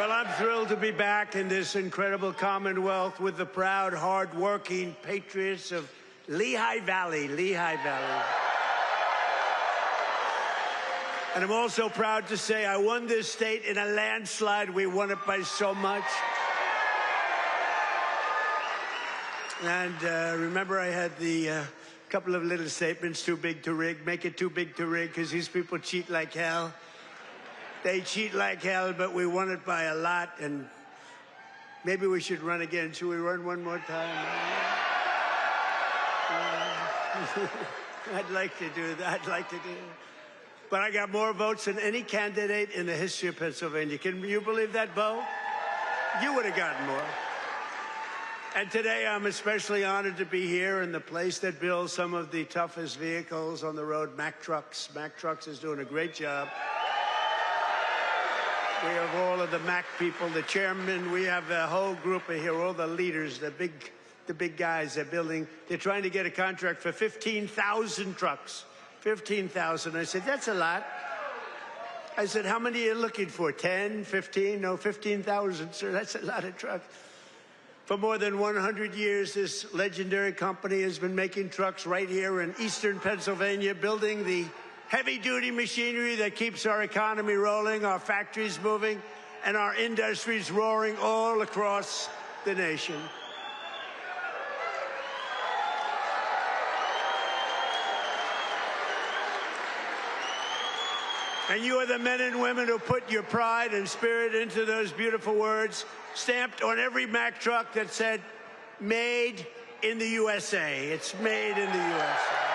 Well, I'm thrilled to be back in this incredible Commonwealth with the proud, hard-working patriots of Lehigh Valley. And I'm also proud to say I won this state in a landslide. We won it by so much. And remember, I had the couple of little statements, too big to rig. Make it too big to rig, because these people cheat like hell. They cheat like hell, but we won it by a lot. And maybe we should run again. Should we run one more time? I'd like to do that. But I got more votes than any candidate in the history of Pennsylvania. Can you believe that, Bo? You would have gotten more. And today I'm especially honored to be here in the place that builds some of the toughest vehicles on the road, Mack Trucks. Mack Trucks is doing a great job. We have all of the Mack people, the chairman. We have a whole group of here, all the leaders, the big guys. They're trying to get a contract for 15,000 trucks. 15,000. I said, that's a lot. I said, how many are you looking for? 10, 15? No, 15,000, sir. That's a lot of trucks. For more than 100 years, this legendary company has been making trucks right here in eastern Pennsylvania, building the heavy-duty machinery that keeps our economy rolling, our factories moving, and our industries roaring all across the nation. And you are the men and women who put your pride and spirit into those beautiful words, stamped on every Mack truck that said, made in the USA. It's made in the USA.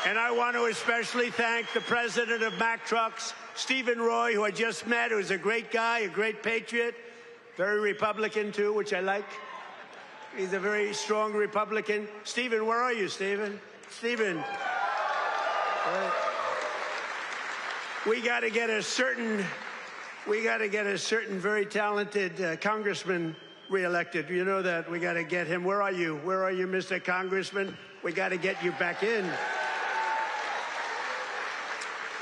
And I want to especially thank the president of Mack Trucks, Stephen Roy, who I just met, who's a great guy, a great patriot, very Republican, too, which I like. He's a very strong Republican. Stephen, where are you, Stephen? Stephen. We got to get a certain very talented congressman reelected. You know that. We got to get him. Where are you? Where are you, Mr. Congressman? We got to get you back in.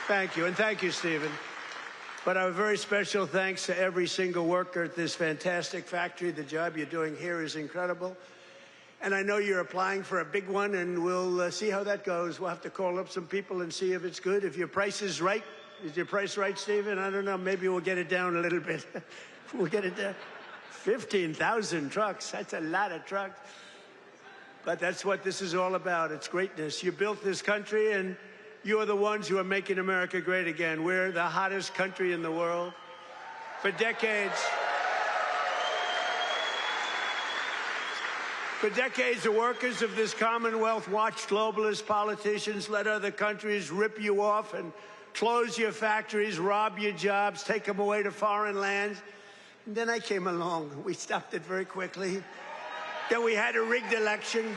Thank you, and thank you, Stephen. But a very special thanks to every single worker at this fantastic factory. The job you're doing here is incredible. And I know you're applying for a big one, and we'll see how that goes. We'll have to call up some people and see if it's good. If your price is right. Is your price right, Stephen? I don't know. Maybe we'll get it down a little bit. We'll get it down. 15,000 trucks. That's a lot of trucks. But that's what this is all about. It's greatness. You built this country, and you are the ones who are making America great again. We're the hottest country in the world. For decades, the workers of this Commonwealth watched globalist politicians let other countries rip you off and close your factories, rob your jobs, take them away to foreign lands. And then I came along. We stopped it very quickly. Then we had a rigged election.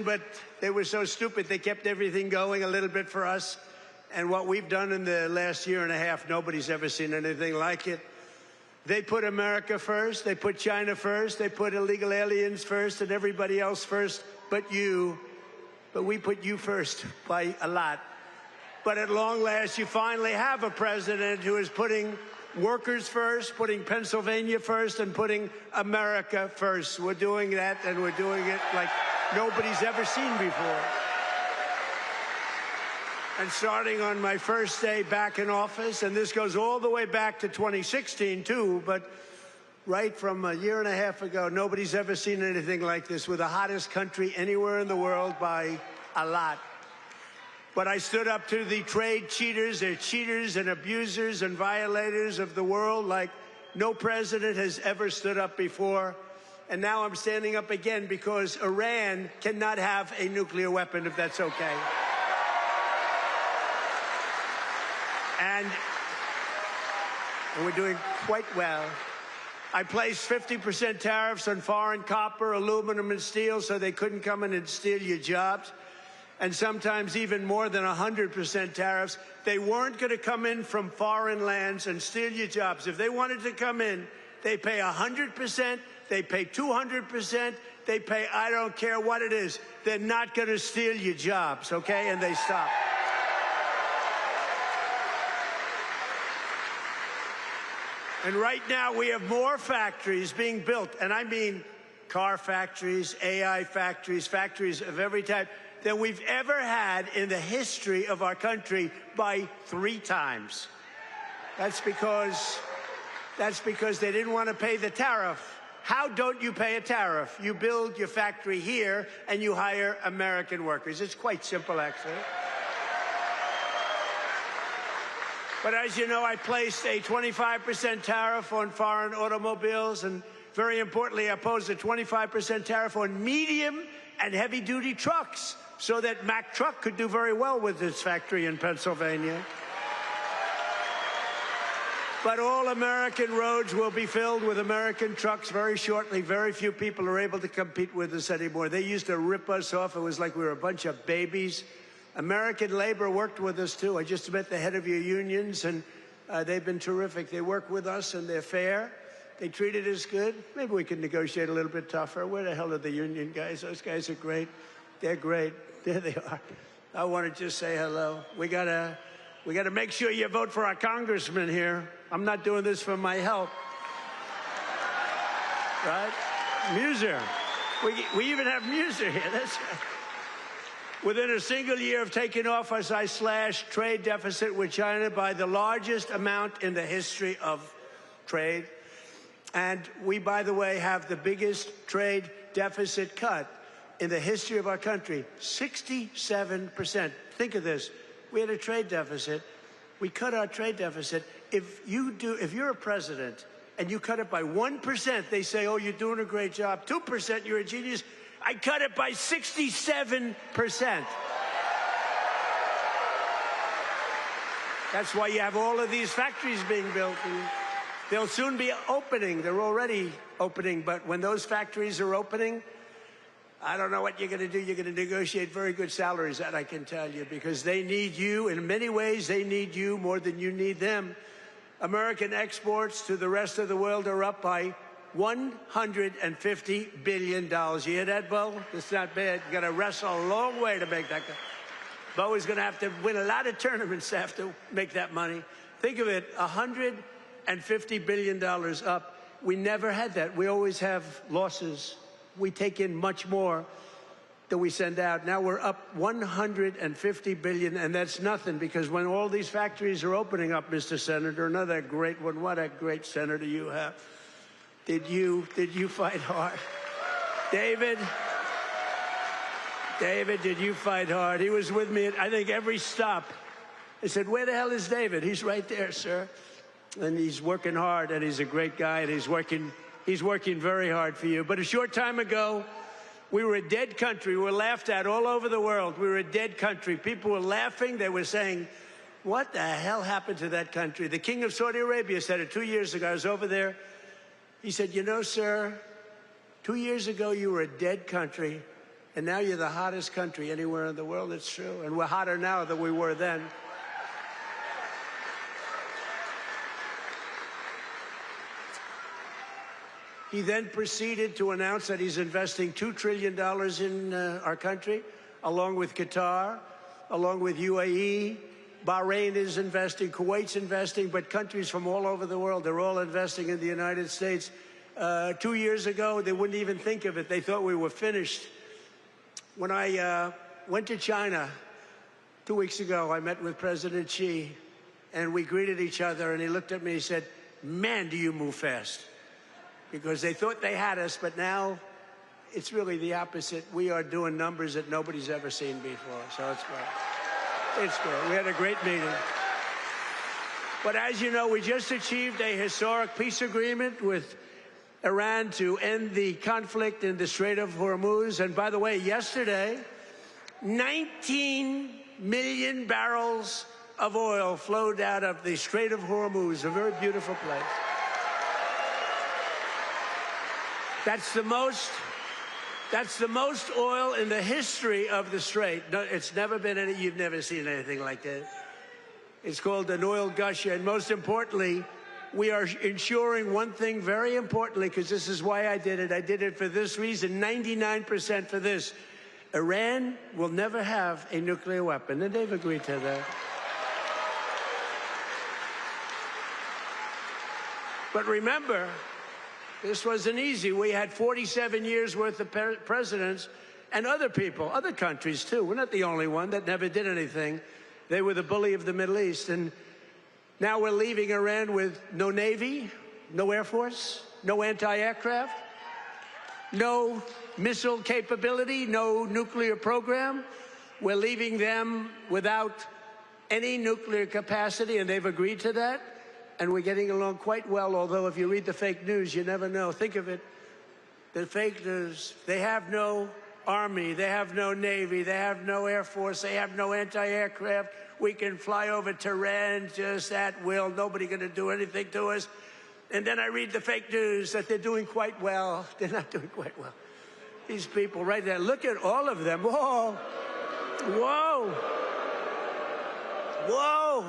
But they were so stupid, they kept everything going a little bit for us. And what we've done in the last year and a half, nobody's ever seen anything like it. They put America first, they put China first, they put illegal aliens first and everybody else first but you. But we put you first by a lot. But at long last, you finally have a president who is putting workers first, putting Pennsylvania first, and putting America first. We're doing that, and we're doing it like nobody's ever seen before. And starting on my first day back in office, and this goes all the way back to 2016, too, but right from a year and a half ago, nobody's ever seen anything like this. We're the hottest country anywhere in the world by a lot. But I stood up to the trade cheaters. They're cheaters and abusers and violators of the world like no president has ever stood up before. And now I'm standing up again because Iran cannot have a nuclear weapon, if that's okay. And we're doing quite well. I placed 50% tariffs on foreign copper, aluminum, and steel so they couldn't come in and steal your jobs. And sometimes even more than 100% tariffs. They weren't going to come in from foreign lands and steal your jobs. If they wanted to come in, they pay 100%, they pay 200%, they pay I don't care what it is. They're not going to steal your jobs, okay? And they stop. And right now we have more factories being built, and I mean car factories, AI factories, factories of every type, than we've ever had in the history of our country by 3 times. That's because they didn't want to pay the tariff. How don't you pay a tariff? You build your factory here and you hire American workers. It's quite simple, actually. But as you know, I placed a 25% tariff on foreign automobiles, and very importantly, I posed a 25% tariff on medium and heavy-duty trucks so that Mack Truck could do very well with its factory in Pennsylvania. But all American roads will be filled with American trucks very shortly. Very few people are able to compete with us anymore. They used to rip us off. It was like we were a bunch of babies. American labor worked with us, too. I just met the head of your unions, and they've been terrific. They work with us, and they're fair. They treated us good. Maybe we can negotiate a little bit tougher. Where the hell are the union guys? Those guys are great. They're great. There they are. I want to just say hello. We gotta make sure you vote for our congressman here. I'm not doing this for my health. Right? Muser. We even have Muser here. That's right. Within a single year of taking office, I slashed trade deficit with China by the largest amount in the history of trade. And we, by the way, have the biggest trade deficit cut in the history of our country, 67%. Think of this. We had a trade deficit. We cut our trade deficit. If you're a president and you cut it by 1%, they say, oh, you're doing a great job. 2%, you're a genius. I cut it by 67%. That's why you have all of these factories being built. And they'll soon be opening. They're already opening. But when those factories are opening, I don't know what you're going to do. You're going to negotiate very good salaries, that I can tell you, because they need you. In many ways, they need you more than you need them. American exports to the rest of the world are up by $150 billion. You hear that, Bo? It's not bad. You got to wrestle a long way to make that. Bo is going to have to win a lot of tournaments to have to make that money. Think of it, $150 billion up. We never had that. We always have losses. We take in much more than we send out. Now we're up $150 billion, and that's nothing, because when all these factories are opening up, Mr. Senator, another great one, what a great senator you have. Did you fight hard? David, did you fight hard? He was with me at, I think, every stop. I said, where the hell is David? He's right there, sir. And he's working hard, and he's a great guy, and he's working very hard for you. But a short time ago, we were a dead country. We were laughed at all over the world. We were a dead country. People were laughing. They were saying, what the hell happened to that country? The King of Saudi Arabia said it 2 years ago. I was over there. He said, you know, sir, 2 years ago you were a dead country, and now you're the hottest country anywhere in the world. It's true. And we're hotter now than we were then. He then proceeded to announce that he's investing $2 trillion in our country, along with Qatar, along with UAE. Bahrain is investing, Kuwait's investing, but countries from all over the world, they're all investing in the United States. 2 years ago, they wouldn't even think of it. They thought we were finished. When I went to China 2 weeks ago, I met with President Xi, and we greeted each other, and he looked at me and he said, man, do you move fast. Because they thought they had us, but now it's really the opposite. We are doing numbers that nobody's ever seen before, so it's great. It's great. We had a great meeting. But as you know, we just achieved a historic peace agreement with Iran to end the conflict in the Strait of Hormuz. And by the way, yesterday, 19 million barrels of oil flowed out of the Strait of Hormuz, a very beautiful place. That's the most oil in the history of the Strait. No, it's never been any, you've never seen anything like that. It's called an oil gusher. And most importantly, we are ensuring one thing very importantly, because this is why I did it. I did it for this reason, 99% for this. Iran will never have a nuclear weapon, and they've agreed to that. But remember, this wasn't easy. We had 47 years worth of presidents and other people, other countries too. We're not the only one that never did anything. They were the bully of the Middle East. And now we're leaving Iran with no Navy, no Air Force, no anti-aircraft, no missile capability, no nuclear program. We're leaving them without any nuclear capacity, and they've agreed to that. And we're getting along quite well, although if you read the fake news, you never know. Think of it. The fake news, they have no army, they have no navy, they have no air force, they have no anti-aircraft. We can fly over Tehran just at will. Nobody going to do anything to us. And then I read the fake news that they're doing quite well. They're not doing quite well. These people right there, look at all of them. Whoa, whoa, whoa.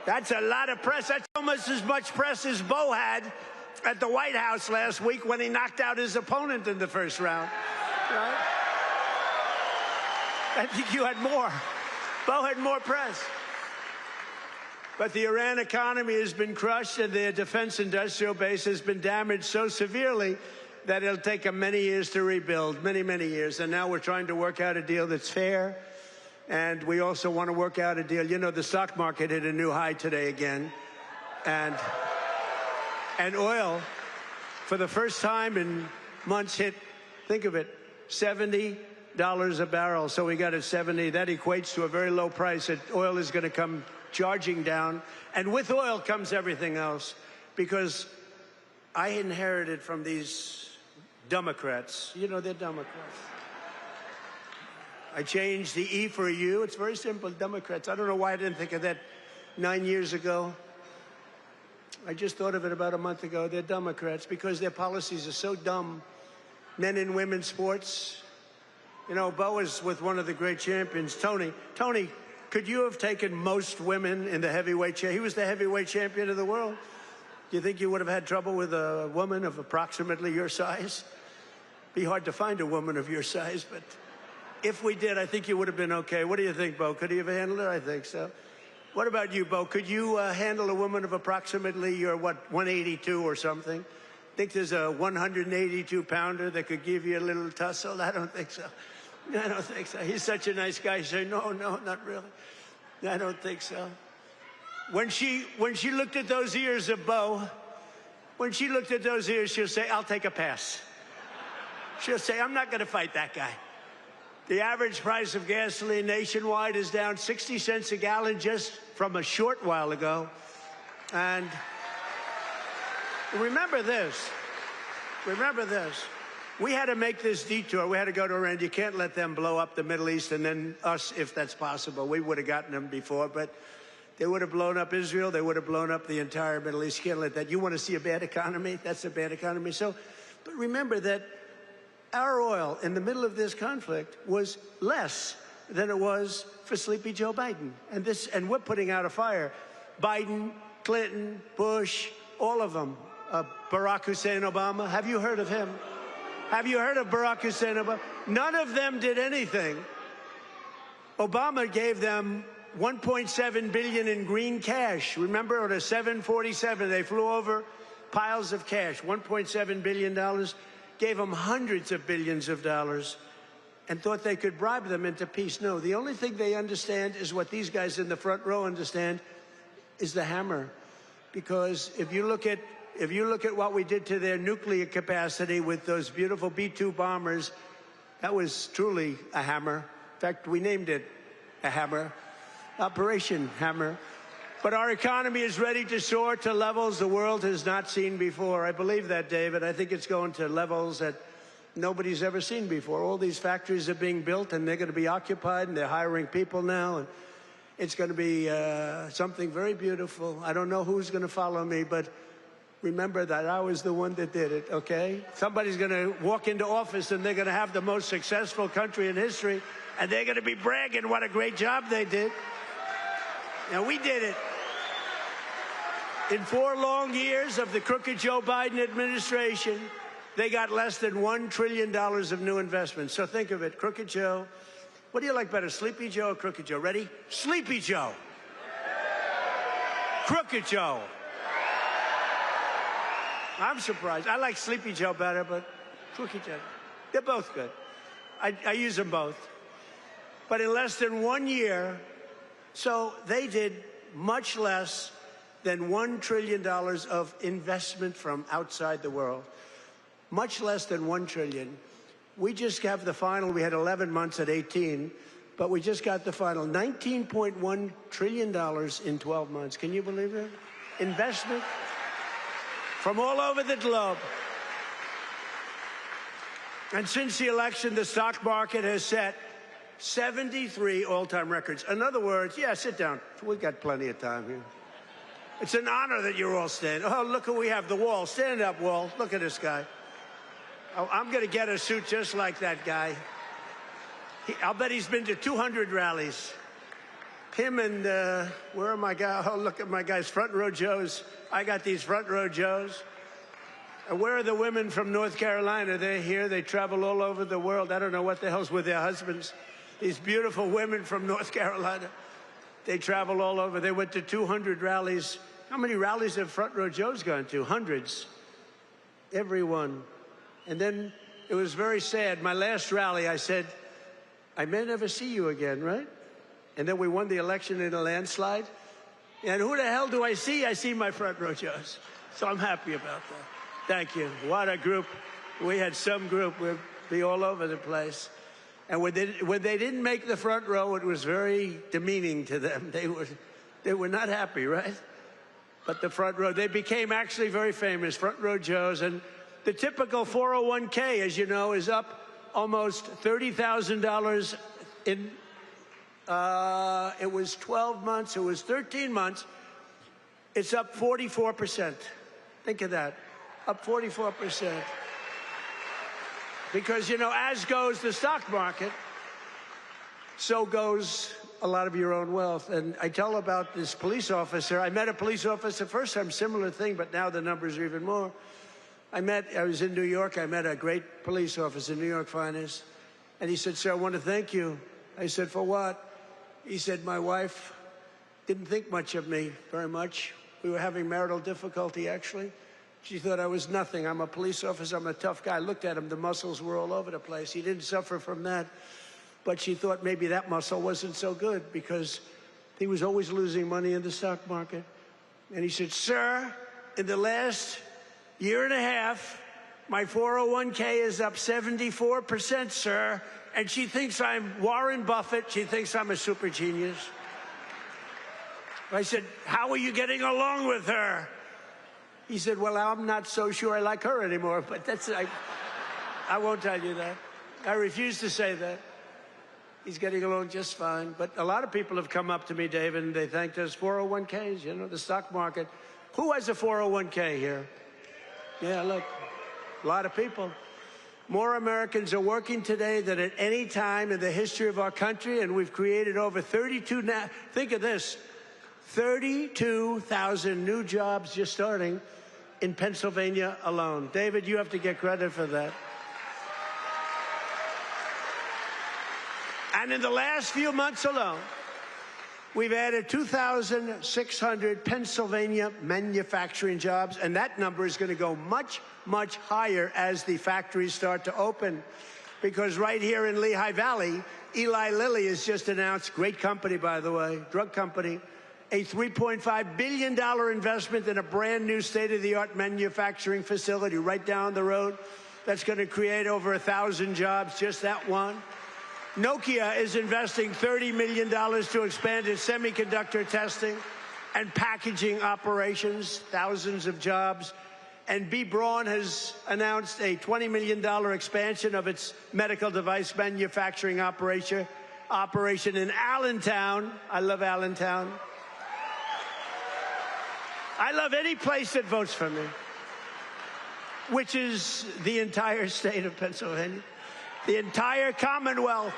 That's a lot of press. That's almost as much press as Bo had at the White House last week when he knocked out his opponent in the first round. Right? I think you had more. Bo had more press. But the Iran economy has been crushed, and their defense industrial base has been damaged so severely that it'll take them many years to rebuild, many, many years. And now we're trying to work out a deal that's fair. And we also want to work out a deal. You know, the stock market hit a new high today again. And oil, for the first time in months, hit, think of it, $70 a barrel. So we got it 70. That equates to a very low price. Oil is going to come charging down. And with oil comes everything else. Because I inherited from these Democrats. You know, they're Democrats. I changed the E for a U. It's very simple, Democrats. I don't know why I didn't think of that 9 years ago. I just thought of it about a month ago. They're Democrats because their policies are so dumb. Men and women's sports. You know, Bo was with one of the great champions, Tony. Tony, could you have taken most women in the heavyweight championship? He was the heavyweight champion of the world. Do you think you would have had trouble with a woman of approximately your size? Be hard to find a woman of your size, but if we did, I think you would have been okay. What do you think, Bo? Could he have handled it? I think so. What about you, Bo? Could you handle a woman of approximately your, 182 or something? Think there's a 182-pounder that could give you a little tussle? I don't think so. I don't think so. He's such a nice guy. You say, no, not really. I don't think so. When she looked at those ears of Bo, when she looked at those ears, she'll say, I'll take a pass. She'll say, I'm not going to fight that guy. The average price of gasoline nationwide is down 60 cents a gallon just from a short while ago. And remember this. Remember this. We had to make this detour. We had to go to Iran. You can't let them blow up the Middle East and then us, if that's possible. We would have gotten them before, but they would have blown up Israel. They would have blown up the entire Middle East. You can't let that. You want to see a bad economy? That's a bad economy. So, but remember that our oil in the middle of this conflict was less than it was for Sleepy Joe Biden. And we're putting out a fire. Biden, Clinton, Bush, all of them. Barack Hussein Obama. Have you heard of him? Have you heard of Barack Hussein Obama? None of them did anything. Obama gave them $1.7 billion in green cash. Remember, on a 747, they flew over piles of cash, $1.7 billion. Gave them hundreds of billions of dollars and thought they could bribe them into peace. No, the only thing they understand is what these guys in the front row understand is the hammer. Because if you look at what we did to their nuclear capacity with those beautiful B-2 bombers, that was truly a hammer. In fact, we named it a hammer, Operation Hammer. But our economy is ready to soar to levels the world has not seen before. I believe that, David. I think it's going to levels that nobody's ever seen before. All these factories are being built, and they're going to be occupied, and they're hiring people now. And it's going to be something very beautiful. I don't know who's going to follow me, but remember that I was the one that did it, okay? Somebody's going to walk into office, and they're going to have the most successful country in history, and they're going to be bragging what a great job they did. Now, we did it. In 4 long years of the crooked Joe Biden administration, they got less than $1 trillion of new investments. So think of it, Crooked Joe. What do you like better, Sleepy Joe or Crooked Joe? Ready? Sleepy Joe. Crooked Joe. I'm surprised. I like Sleepy Joe better, but Cookie Joe, they're both good. I use them both. But in less than 1 year, so they did much less than $1 trillion of investment from outside the world. Much less than 1 trillion. We just have the final. We had 11 months at 18, but we just got the final. $19.1 trillion in 12 months. Can you believe it? Investment from all over the globe. And since the election, the stock market has set 73 all-time records. In other words, yeah, sit down. We've got plenty of time here. It's an honor that you're all standing. Oh, look who we have, the Wall. Stand up, Wall. Look at this guy. Oh, I'm going to get a suit just like that guy. I'll bet he's been to 200 rallies. Him and, where are my guys? Oh, look at my guys, front row Joes. I got these front row Joes. And where are the women from North Carolina? They're here. They travel all over the world. I don't know what the hell's with their husbands. These beautiful women from North Carolina. They travel all over. They went to 200 rallies. How many rallies have front row Joes gone to? Hundreds. Everyone. And then it was very sad. My last rally, I said, I may never see you again, right? And then we won the election in a landslide. And who the hell do I see? I see my front row Joes. So I'm happy about that. Thank you. What a group. We had some group. We'd be all over the place. And when they didn't make the front row, it was very demeaning to them. They were not happy, right? But the front row, they became actually very famous, front row Joes. And the typical 401k, as you know, is up almost $30,000 in, it was 12 months, it was 13 months. It's up 44%. Think of that, up 44%. Because, you know, as goes the stock market, so goes a lot of your own wealth. And I tell about this police officer. I met a police officer first time, similar thing, but now the numbers are even more. I was in New York. I met a great police officer, New York finest. And he said, sir, I want to thank you. I said, for what? He said, my wife didn't think much of me, very much. We were having marital difficulty, actually. She thought I was nothing. I'm a police officer. I'm a tough guy. I looked at him. The muscles were all over the place. He didn't suffer from that. But she thought maybe that muscle wasn't so good because he was always losing money in the stock market. And he said, sir, in the last year and a half, my 401k is up 74%, sir. And she thinks I'm Warren Buffett. She thinks I'm a super genius. I said, how are you getting along with her? He said, well, I'm not so sure I like her anymore, but I won't tell you that. I refuse to say that. He's getting along just fine. But a lot of people have come up to me, David, and they thanked us. 401ks, you know, the stock market. Who has a 401k here? Yeah, look, a lot of people. More Americans are working today than at any time in the history of our country, and we've created over 32, now, think of this, 32,000 new jobs just starting in Pennsylvania alone. David, you have to get credit for that. And in the last few months alone, we've added 2,600 Pennsylvania manufacturing jobs, and that number is going to go much, much higher as the factories start to open. Because right here in Lehigh Valley, Eli Lilly has just announced, great company, by the way, drug company, a $3.5 billion investment in a brand new state-of-the-art manufacturing facility right down the road. That's going to create over 1,000 jobs, just that one. Nokia is investing $30 million to expand its semiconductor testing and packaging operations, thousands of jobs. And B. Braun has announced a $20 million expansion of its medical device manufacturing operation in Allentown. I love Allentown. I love any place that votes for me, which is the entire state of Pennsylvania, the entire Commonwealth.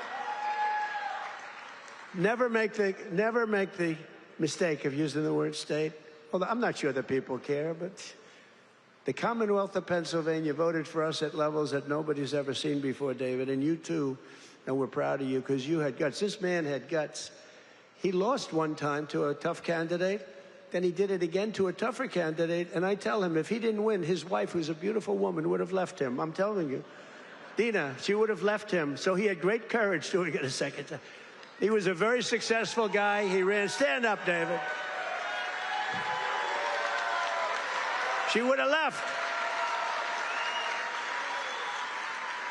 Never make the mistake of using the word state. Well, I'm not sure that people care, but the Commonwealth of Pennsylvania voted for us at levels that nobody's ever seen before, David, and you too, and we're proud of you because you had guts. This man had guts. He lost one time to a tough candidate, Then he did it again to a tougher candidate, and I tell him if he didn't win, his wife, who's a beautiful woman, would have left him. I'm telling you. Dina, she would have left him. So he had great courage doing it a second time. He was a very successful guy. He ran. Stand up, David. She would have left.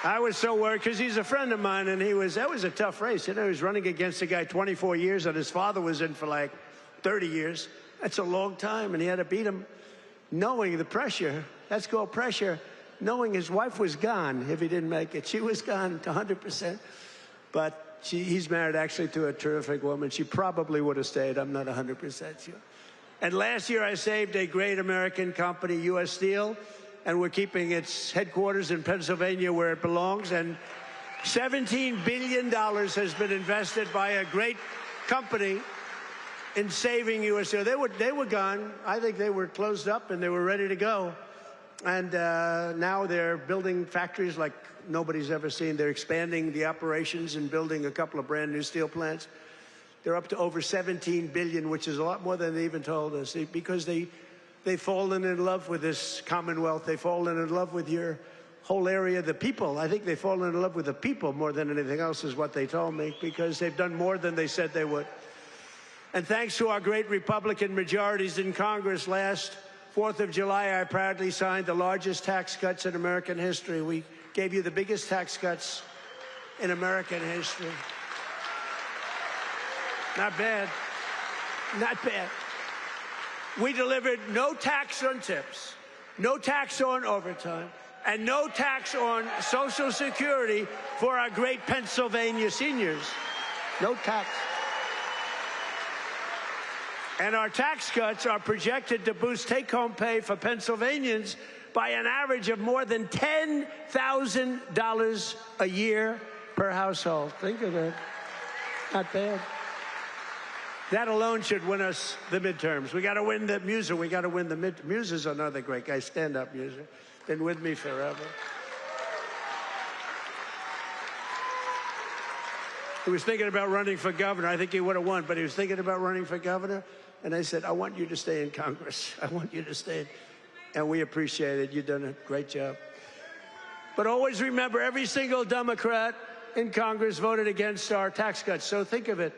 I was so worried because he's a friend of mine, and that was a tough race. You know, he was running against a guy 24 years, and his father was in for like 30 years. That's a long time, and he had to beat him knowing the pressure. That's called pressure. Knowing his wife was gone if he didn't make it. She was gone to 100%. But he's married actually to a terrific woman. She probably would have stayed. I'm not 100% sure. And last year I saved a great American company, U.S. Steel, and we're keeping its headquarters in Pennsylvania where it belongs. And $17 billion has been invested by a great company in saving U.S. Steel. They were gone. I think they were closed up and they were ready to go. And now they're building factories like nobody's ever seen. They're expanding the operations and building a couple of brand new steel plants. They're up to over $17 billion, which is a lot more than they even told us, because they've fallen in love with this Commonwealth. They've fallen in love with your whole area, the people. I think they've fallen in love with the people more than anything else is what they told me, because they've done more than they said they would. And thanks to our great Republican majorities in Congress, last 4th of July, I proudly signed the largest tax cuts in American history. We gave you the biggest tax cuts in American history. Not bad. Not bad. We delivered no tax on tips, no tax on overtime, and no tax on Social Security for our great Pennsylvania seniors. No tax. And our tax cuts are projected to boost take-home pay for Pennsylvanians by an average of more than $10,000 a year per household. Think of that. Not bad. That alone should win us the midterms. We got to win the Muser. We got to win the midterms. Muser's another great guy. Stand up, Muser. Been with me forever. He was thinking about running for governor. I think he would have won, but he was thinking about running for governor. And I said, I want you to stay in Congress. I want you to stay. And we appreciate it. You've done a great job. But always remember, every single Democrat in Congress voted against our tax cuts. So think of it.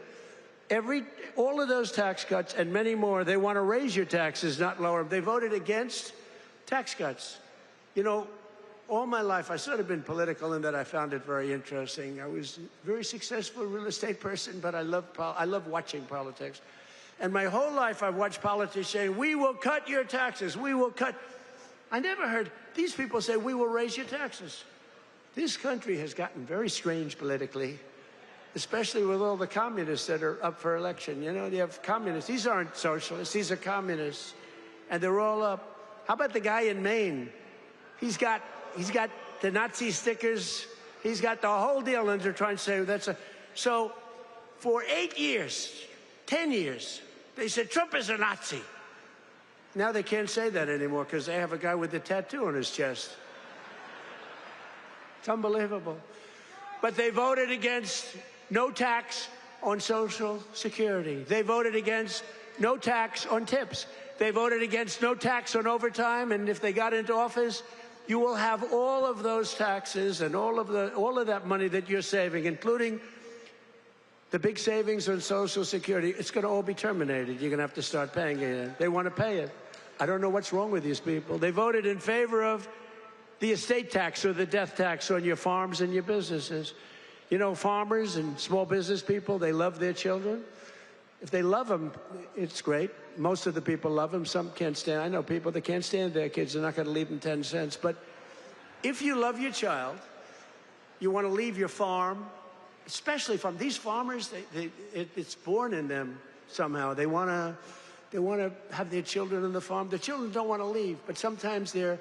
All of those tax cuts and many more, they want to raise your taxes, not lower them. They voted against tax cuts. You know, all my life, I've sort of been political in that I found it very interesting. I was a very successful real estate person, but I love watching politics. And my whole life, I've watched politicians say, we will cut your taxes, we will cut. I never heard these people say, we will raise your taxes. This country has gotten very strange politically, especially with all the communists that are up for election. You know, you have communists. These aren't socialists. These are communists. And they're all up. How about the guy in Maine? He's got the Nazi stickers. He's got the whole deal, and they're trying to say that's a... So for 8 years, 10 years, they said Trump is a Nazi. Now they can't say that anymore because they have a guy with a tattoo on his chest. It's unbelievable. But they voted against no tax on Social Security. They voted against no tax on tips. They voted against no tax on overtime. And if they got into office, you will have all of those taxes and all of that money that you're saving, including the big savings on Social Security. It's going to all be terminated. You're going to have to start paying it. They want to pay it. I don't know what's wrong with these people. They voted in favor of the estate tax or the death tax on your farms and your businesses. You know, farmers and small business people, they love their children. If they love them, it's great. Most of the people love them. Some can't stand. I know people that can't stand their kids. They're not going to leave them 10 cents. But if you love your child, you want to leave your farm, especially from these farmers, it's born in them somehow. They want to have their children on the farm. The children don't want to leave, but sometimes they're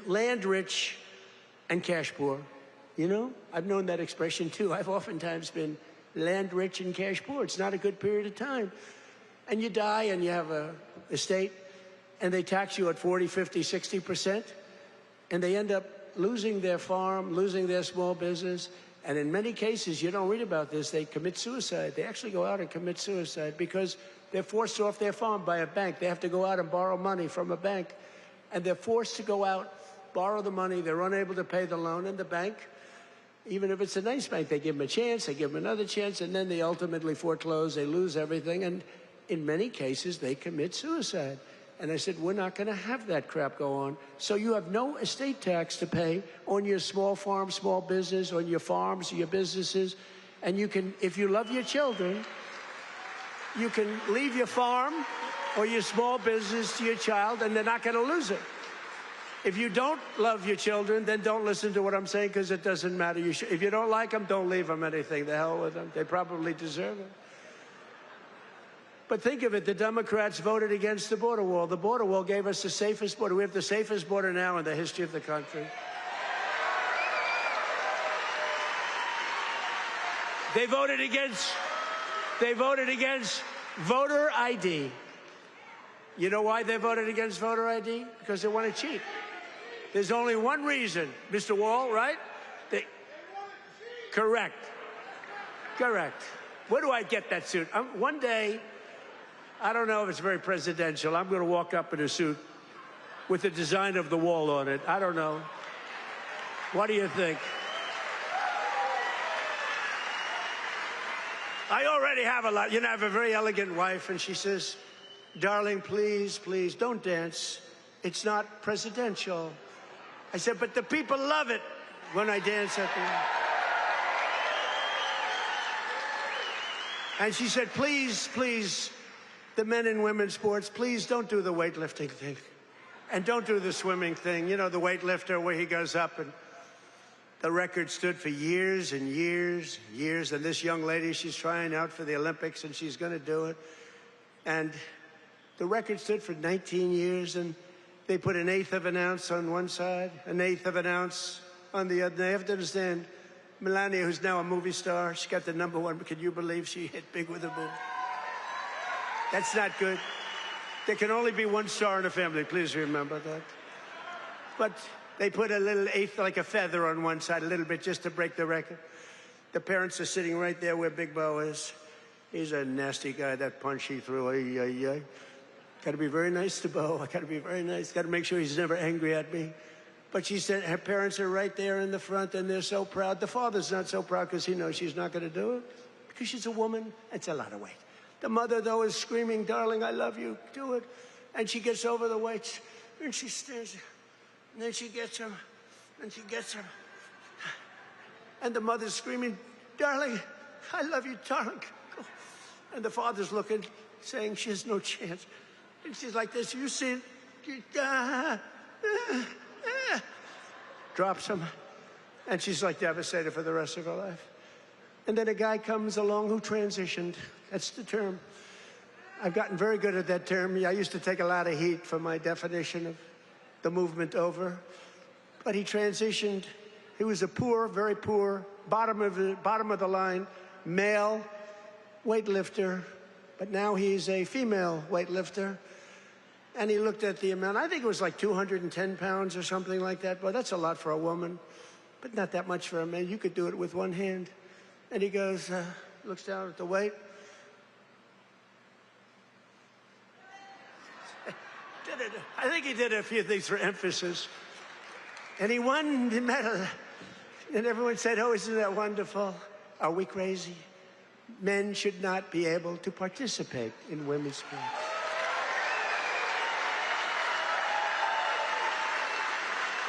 land rich and cash poor. You know, I've known that expression too. I've oftentimes been land rich and cash poor. It's not a good period of time. And you die and you have an estate and they tax you at 40, 50, 60%. And they end up losing their farm, losing their small business. And in many cases, you don't read about this, they commit suicide. They actually go out and commit suicide because they're forced off their farm by a bank. They have to go out and borrow money from a bank. And they're forced to go out, borrow the money. They're unable to pay the loan. And the bank, even if it's a nice bank, they give them a chance, they give them another chance, and then they ultimately foreclose. They lose everything. And in many cases, they commit suicide. And I said, we're not going to have that crap go on. So you have no estate tax to pay on your small farm, small business, on your farms, your businesses. And you can, if you love your children, you can leave your farm or your small business to your child, and they're not going to lose it. If you don't love your children, then don't listen to what I'm saying, because it doesn't matter. If you don't like them, don't leave them anything. The hell with them. They probably deserve it. But think of it, the Democrats voted against the border wall. The border wall gave us the safest border. We have the safest border now in the history of the country. They voted against voter ID. You know why they voted against voter ID? Because they want to cheat. There's only one reason, Mr. Wall, right? Correct. Correct. Where do I get that suit? One day, I don't know if it's very presidential, I'm going to walk up in a suit with the design of the wall on it. I don't know. What do you think? I already have a lot. You know, I have a very elegant wife, and she says, darling, please, please, don't dance. It's not presidential. I said, but the people love it when I dance at them. And she said, please, please, the men and women's sports, please don't do the weightlifting thing. And don't do the swimming thing. You know, the weightlifter where he goes up, and the record stood for years and years and years. And this young lady, she's trying out for the Olympics, and she's going to do it. And the record stood for 19 years, and they put 1/8 of an ounce on one side, 1/8 of an ounce on the other. They have to understand, Melania, who's now a movie star, she got the #1. Can you believe she hit big with a movie? That's not good. There can only be one star in a family. Please remember that. But they put a little 1/8, like a feather on one side, a little bit, just to break the record. The parents are sitting right there where Big Bo is. He's a nasty guy. That punch he threw, ay, ay, ay. Got to be very nice to Bo. I got to be very nice. Got to make sure he's never angry at me. But she said her parents are right there in the front, and they're so proud. The father's not so proud because he knows she's not going to do it, because she's a woman. It's a lot of weight. The mother, though, is screaming, darling, I love you. Do it. And she gets over the weights, and she stands, and then she gets him, and she gets him. And the mother's screaming, darling, I love you, darling. Go. And the father's looking, saying she has no chance. And she's like this, you see it? Drops him. And she's like devastated for the rest of her life. And then a guy comes along who transitioned. That's the term. I've gotten very good at that term. I used to take a lot of heat for my definition of the movement over. But he transitioned. He was a poor, very poor, bottom of the line, male weightlifter. But now he's a female weightlifter. And he looked at the amount. I think it was like 210 pounds or something like that. Well, that's a lot for a woman, but not that much for a man. You could do it with one hand. And he goes, looks down at the weight. I think he did a few things for emphasis. And he won the medal. And everyone said, oh, isn't that wonderful? Are we crazy? Men should not be able to participate in women's sports.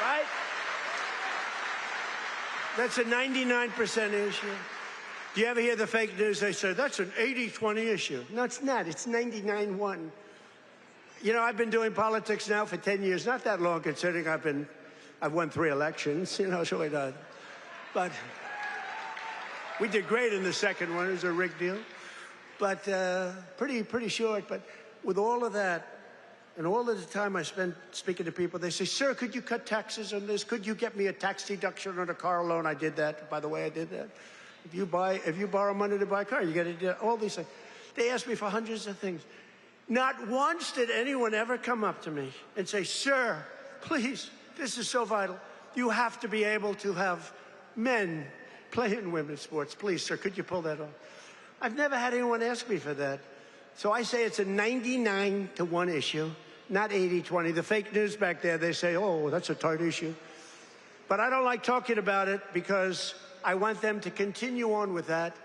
Right? That's a 99% issue. Do you ever hear the fake news? They say, that's an 80-20 issue. No, it's not. It's 99-1. You know, I've been doing politics now for 10 years. Not that long, considering I've won 3 elections. You know, so we're done. But we did great in the second one. It was a rigged deal. But pretty short. But with all of that, and all of the time I spent speaking to people, they say, sir, could you cut taxes on this? Could you get me a tax deduction on a car loan? I did that. By the way, I did that. If you borrow money to buy a car, you got to do all these things. They asked me for hundreds of things. Not once did anyone ever come up to me and say, sir, please, this is so vital. You have to be able to have men play in women's sports. Please, sir, could you pull that off? I've never had anyone ask me for that. So I say it's a 99-to-1 issue, not 80-20. The fake news back there, they say, oh, that's a tight issue. But I don't like talking about it because I want them to continue on with that.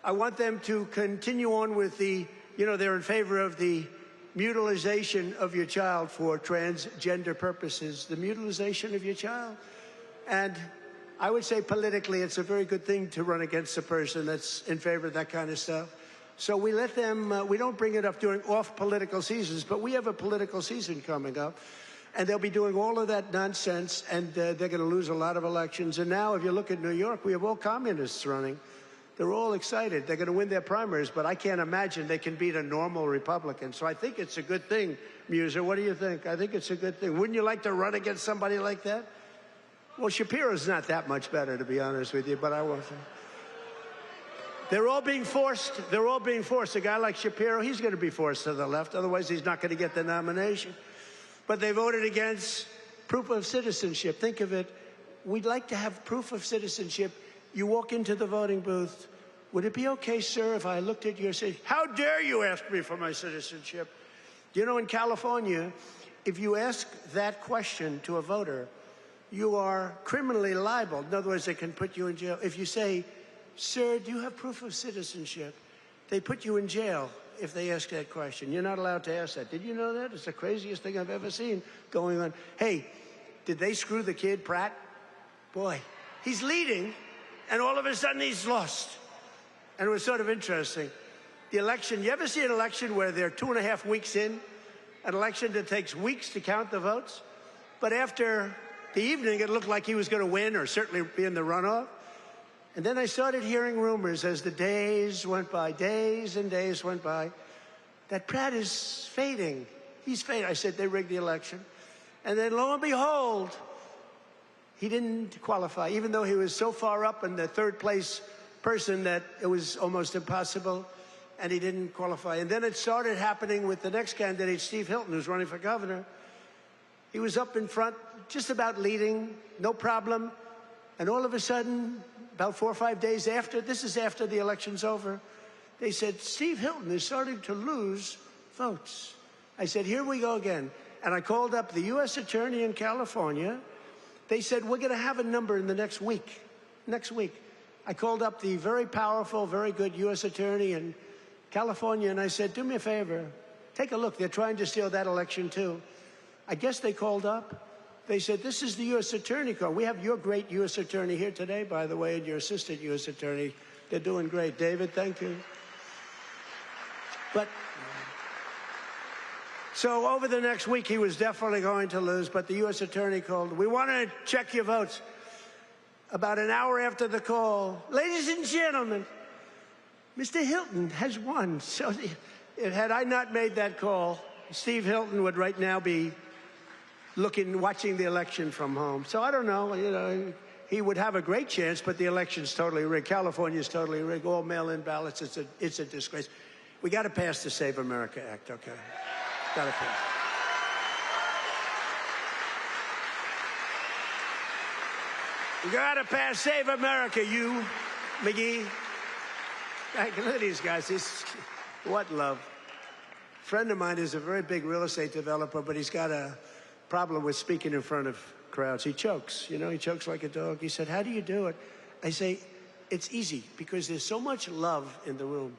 I want them to continue on with the, they're in favor of the mutilization of your child for transgender purposes, the mutilization of your child. And I would say politically, it's a very good thing to run against a person that's in favor of that kind of stuff. So we let them, we don't bring it up during off-political seasons, but we have a political season coming up. And they'll be doing all of that nonsense, and they're going to lose a lot of elections. And now, if you look at New York, we have all communists running. They're all excited. They're going to win their primaries, but I can't imagine they can beat a normal Republican. So I think it's a good thing, Muser. What do you think? I think it's a good thing. Wouldn't you like to run against somebody like that? Well, Shapiro's not that much better, to be honest with you, but I won't say. They're all being forced. They're all being forced. A guy like Shapiro, he's going to be forced to the left. Otherwise, he's not going to get the nomination. But they voted against proof of citizenship. Think of it. We'd like to have proof of citizenship. You walk into the voting booth. Would it be okay, sir, if I looked at your citizenship? How dare you ask me for my citizenship? You know, in California, if you ask that question to a voter, you are criminally liable. In other words, they can put you in jail. If you say, sir, do you have proof of citizenship? They put you in jail if they ask that question. You're not allowed to ask that. Did you know that? It's the craziest thing I've ever seen going on. Hey, did they screw the kid, Pratt? Boy, he's leading, and all of a sudden he's lost. And it was sort of interesting. The election, you ever see an election where they're 2.5 weeks in? An election that takes weeks to count the votes? But after the evening, it looked like he was going to win or certainly be in the runoff. And then I started hearing rumors as the days went by, days and days went by, that Pratt is fading. He's fading. I said, they rigged the election. And then lo and behold, he didn't qualify, even though he was so far up in the third place person that it was almost impossible, and he didn't qualify. And then it started happening with the next candidate, Steve Hilton, who's running for governor. He was up in front, just about leading, no problem. And all of a sudden, about 4 or 5 days after, this is after the election's over, they said, Steve Hilton is starting to lose votes. I said, here we go again. And I called up the U.S. Attorney in California. They said, we're going to have a number in the next week. Next week. I called up the very powerful, very good U.S. Attorney in California, and I said, do me a favor. Take a look. They're trying to steal that election, too. I guess they called up. They said, this is the U.S. Attorney call. We have your great U.S. Attorney here today, by the way, and your assistant U.S. Attorney. They're doing great. David, thank you. But so over the next week, he was definitely going to lose, but the U.S. Attorney called. We want to check your votes. About an hour after the call, ladies and gentlemen, Mr. Hilton has won. So had I not made that call, Steve Hilton would right now be watching the election from home. So I don't know, he would have a great chance, but the election's totally rigged. California's totally rigged, all mail-in ballots. It's a disgrace. We got to pass the Save America Act, okay? Got to pass. We got to pass Save America, you, McGee. Look at these guys. What love. A friend of mine is a very big real estate developer, but he's got a problem with speaking in front of crowds. He chokes, he chokes like a dog. He said, how do you do it? I say, it's easy, because there's so much love in the room.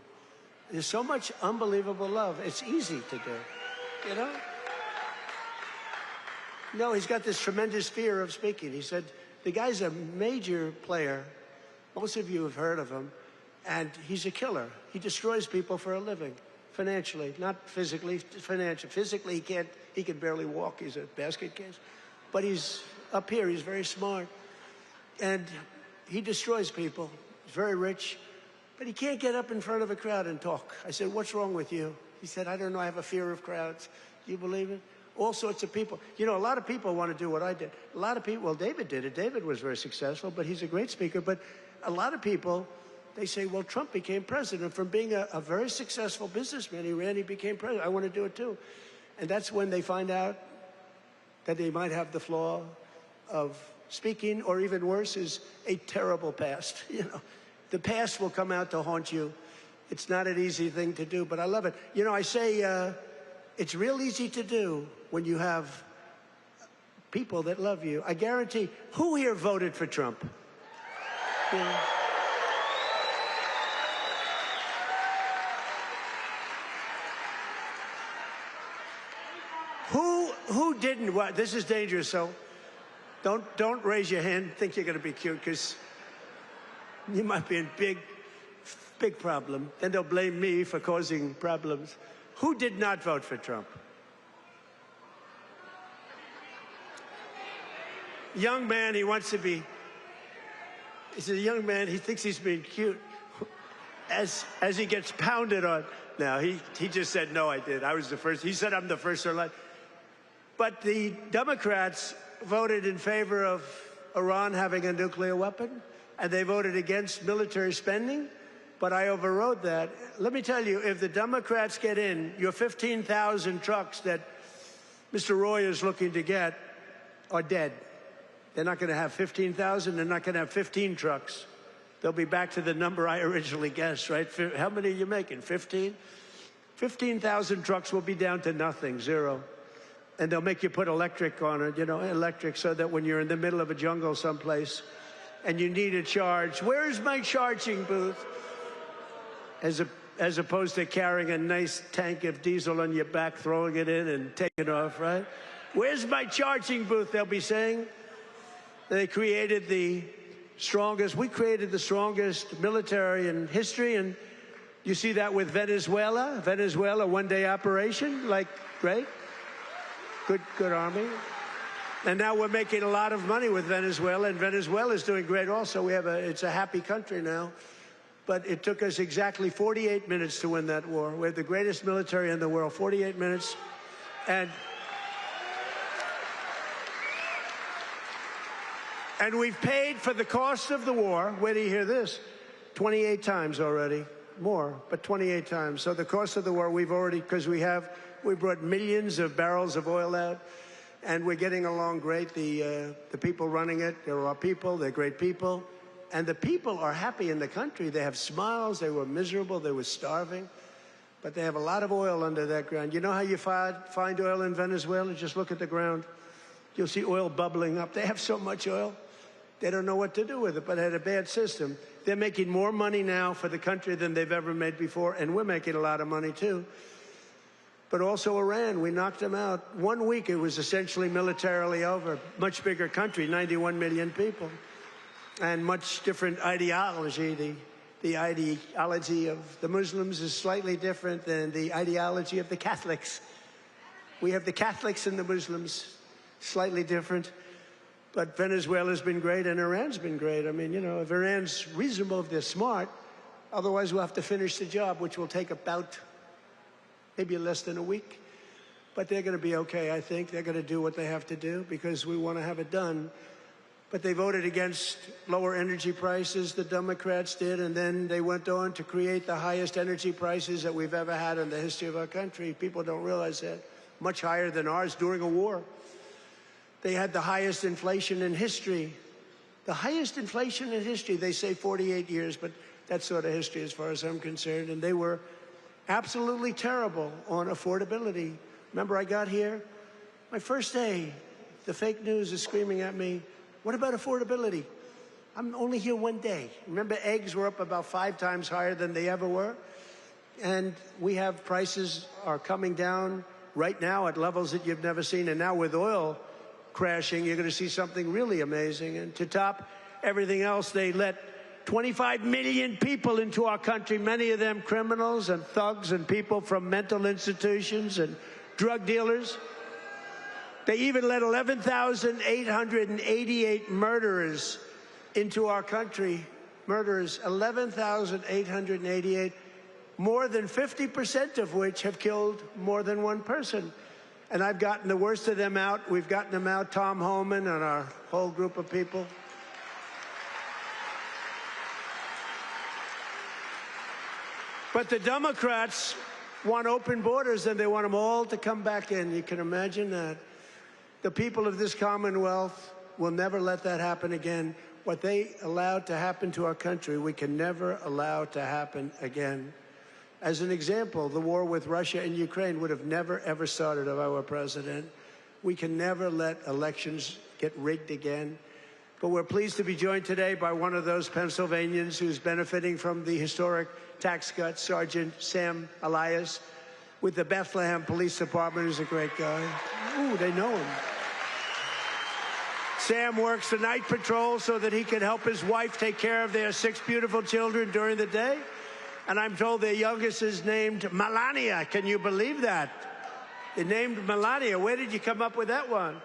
There's so much unbelievable love. It's easy to do, No, he's got this tremendous fear of speaking. He said, the guy's a major player. Most of you have heard of him. And he's a killer. He destroys people for a living, financially, not physically, financially. Physically, he can barely walk. He's a basket case. But he's up here. He's very smart. And he destroys people. He's very rich. But he can't get up in front of a crowd and talk. I said, what's wrong with you? He said, I don't know. I have a fear of crowds. Do you believe it? All sorts of people. A lot of people want to do what I did. A lot of people, well, David did it. David was very successful, but he's a great speaker. But a lot of people, they say, well, Trump became president. From being a very successful businessman, he became president. I want to do it too. And that's when they find out that they might have the flaw of speaking, or even worse, is a terrible past. You know, the past will come out to haunt you. It's not an easy thing to do, but I love it. You know, I say it's real easy to do when you have people that love you. I guarantee, who here voted for Trump? Yeah. Who didn't? What? This is dangerous, so don't raise your hand. Think you're going to be cute, because you might be in big problem. Then they'll blame me for causing problems. Who did not vote for Trump? Young man, he wants to be. He's a young man. He thinks he's being cute. As he gets pounded on. Now he just said no. I did. I was the first. He said I'm the first in line. But the Democrats voted in favor of Iran having a nuclear weapon, and they voted against military spending. But I overrode that. Let me tell you, if the Democrats get in, your 15,000 trucks that Mr. Roy is looking to get are dead. They're not going to have 15,000. They're not going to have 15 trucks. They'll be back to the number I originally guessed, right? How many are you making? 15? 15,000 trucks will be down to nothing, zero. And they'll make you put electric on it, you know, electric, so that when you're in the middle of a jungle someplace and you need a charge, where's my charging booth? As opposed to carrying a nice tank of diesel on your back, throwing it in and taking off, right? Where's my charging booth, they'll be saying. They created the strongest, we created the strongest military in history, and you see that with Venezuela. Venezuela, one-day operation, like, great. Good army. And now we're making a lot of money with Venezuela, and Venezuela's doing great also. It's a happy country now. But it took us exactly 48 minutes to win that war. We have the greatest military in the world, 48 minutes. And we've paid for the cost of the war. Where do you hear this? 28 times already. More, but 28 times. So the cost of the war, we've already, because we brought millions of barrels of oil out, and we're getting along great. The people running it, they're our people, they're great people. And the people are happy in the country. They have smiles. They were miserable. They were starving. But they have a lot of oil under that ground. You know how you find oil in Venezuela? Just look at the ground. You'll see oil bubbling up. They have so much oil. They don't know what to do with it, but they had a bad system. They're making more money now for the country than they've ever made before, and we're making a lot of money, too. But also Iran, we knocked them out. 1 week, it was essentially militarily over. Much bigger country, 91 million people. And much different ideology. The ideology of the Muslims is slightly different than the ideology of the Catholics. We have the Catholics and the Muslims, slightly different. But Venezuela's been great, and Iran's been great. I mean, you know, if Iran's reasonable, if they're smart, otherwise we'll have to finish the job, which will take about maybe less than a week. But they're going to be okay, I think. They're going to do what they have to do because we want to have it done. But they voted against lower energy prices, the Democrats did, and then they went on to create the highest energy prices that we've ever had in the history of our country. People don't realize that. Much higher than ours during a war. They had the highest inflation in history. The highest inflation in history, they say 48 years, but that's sort of history as far as I'm concerned. And they were absolutely terrible on affordability. Remember, I got here, my first day, the fake news is screaming at me, what about affordability? I'm only here 1 day. Remember, eggs were up about 5 times higher than they ever were. And we have prices are coming down right now at levels that you've never seen. And now with oil crashing, you're going to see something really amazing. And to top everything else, they let 25 million people into our country, many of them criminals and thugs and people from mental institutions and drug dealers. They even let 11,888 murderers into our country. Murderers, 11,888, more than 50% of which have killed more than one person. And I've gotten the worst of them out. We've gotten them out, Tom Homan and our whole group of people. But the Democrats want open borders, and they want them all to come back in. You can imagine that. The people of this Commonwealth We'll never let that happen again. What they allowed to happen to our country, we can never allow to happen again. As an example, the war with Russia and Ukraine would have never, ever started if I were president. We can never let elections get rigged again. But we're pleased to be joined today by one of those Pennsylvanians who's benefiting from the historic tax cuts, Sergeant Sam Elias, with the Bethlehem Police Department, who's a great guy. Ooh, they know him. Sam works the night patrol so that he can help his wife take care of their 6 beautiful children during the day. And I'm told their youngest is named Melania. Can you believe that? They named Melania. Where did you come up with that one?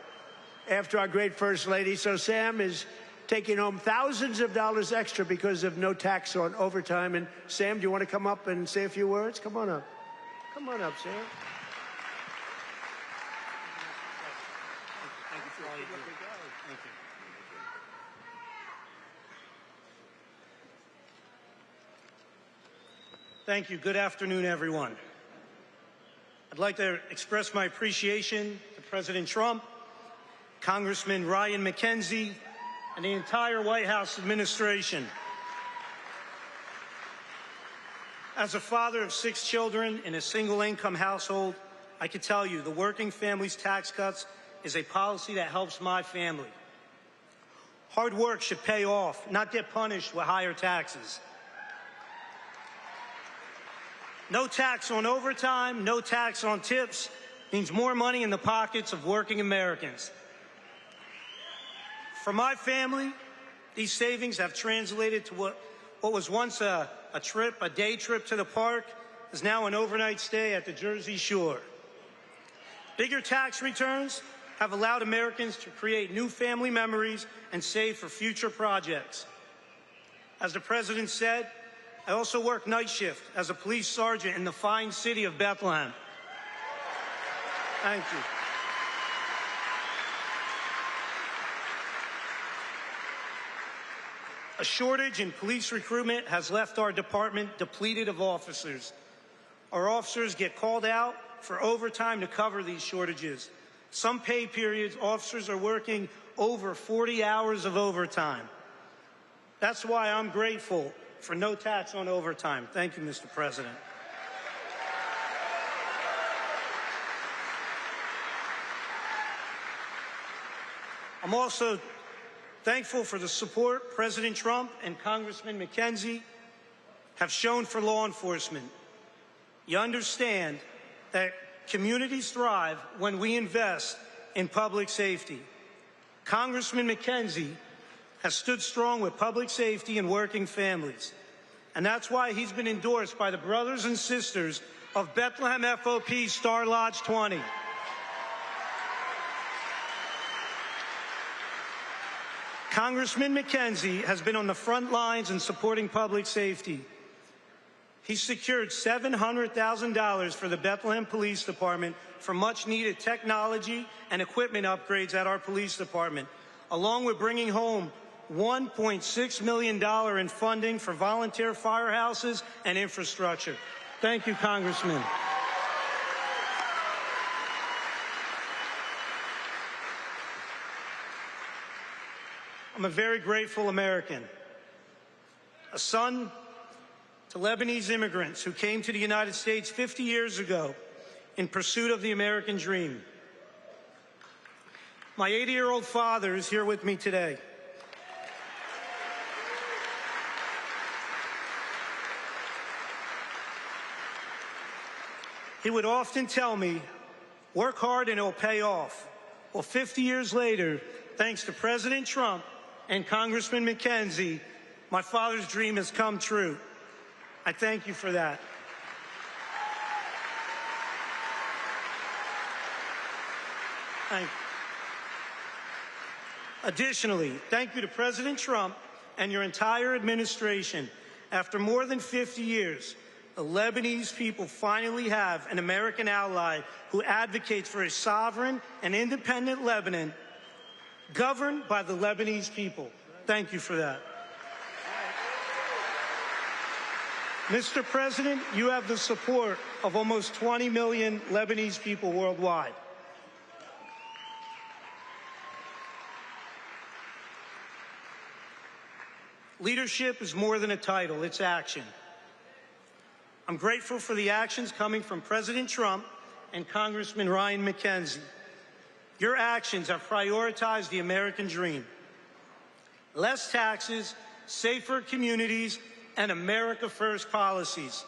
After our great First Lady. So Sam is taking home thousands of dollars extra because of no tax on overtime. And Sam, do you want to come up and say a few words? Come on up. Come on up, Sam. Thank you for all you do. Thank you. Thank you. Good afternoon, everyone. I'd like to express my appreciation to President Trump, Congressman Ryan McKenzie, and the entire White House administration. As a father of 6 children in a single-income household, I can tell you the Working Families Tax Cuts is a policy that helps my family. Hard work should pay off, not get punished with higher taxes. No tax on overtime, no tax on tips means more money in the pockets of working Americans. For my family, these savings have translated to what was once a day trip to the park, is now an overnight stay at the Jersey Shore. Bigger tax returns have allowed Americans to create new family memories and save for future projects. As the President said, I also work night shift as a police sergeant in the fine city of Bethlehem. Thank you. A shortage in police recruitment has left our department depleted of officers. Our officers get called out for overtime to cover these shortages. Some pay periods, officers are working over 40 hours of overtime. That's why I'm grateful for no tax on overtime. Thank you, Mr. President. I'm also thankful for the support President Trump and Congressman McKenzie have shown for law enforcement. You understand that communities thrive when we invest in public safety. Congressman McKenzie has stood strong with public safety and working families. And that's why he's been endorsed by the brothers and sisters of Bethlehem FOP Star Lodge 20. Congressman McKenzie has been on the front lines in supporting public safety. He secured $700,000 for the Bethlehem Police Department for much-needed technology and equipment upgrades at our police department, along with bringing home $1.6 million in funding for volunteer firehouses and infrastructure. Thank you, Congressman. I'm a very grateful American, a son to Lebanese immigrants who came to the United States 50 years ago in pursuit of the American dream. My 80-year-old father is here with me today. He would often tell me, work hard and it'll pay off. Well, 50 years later, thanks to President Trump and Congressman McKenzie, my father's dream has come true. I thank you for that. Thank you. Additionally, thank you to President Trump and your entire administration. After more than 50 years, the Lebanese people finally have an American ally who advocates for a sovereign and independent Lebanon governed by the Lebanese people. Thank you for that. Mr. President, you have the support of almost 20 million Lebanese people worldwide. Leadership is more than a title, it's action. I'm grateful for the actions coming from President Trump and Congressman Ryan McKenzie. Your actions have prioritized the American dream. Less taxes, safer communities, and America First policies.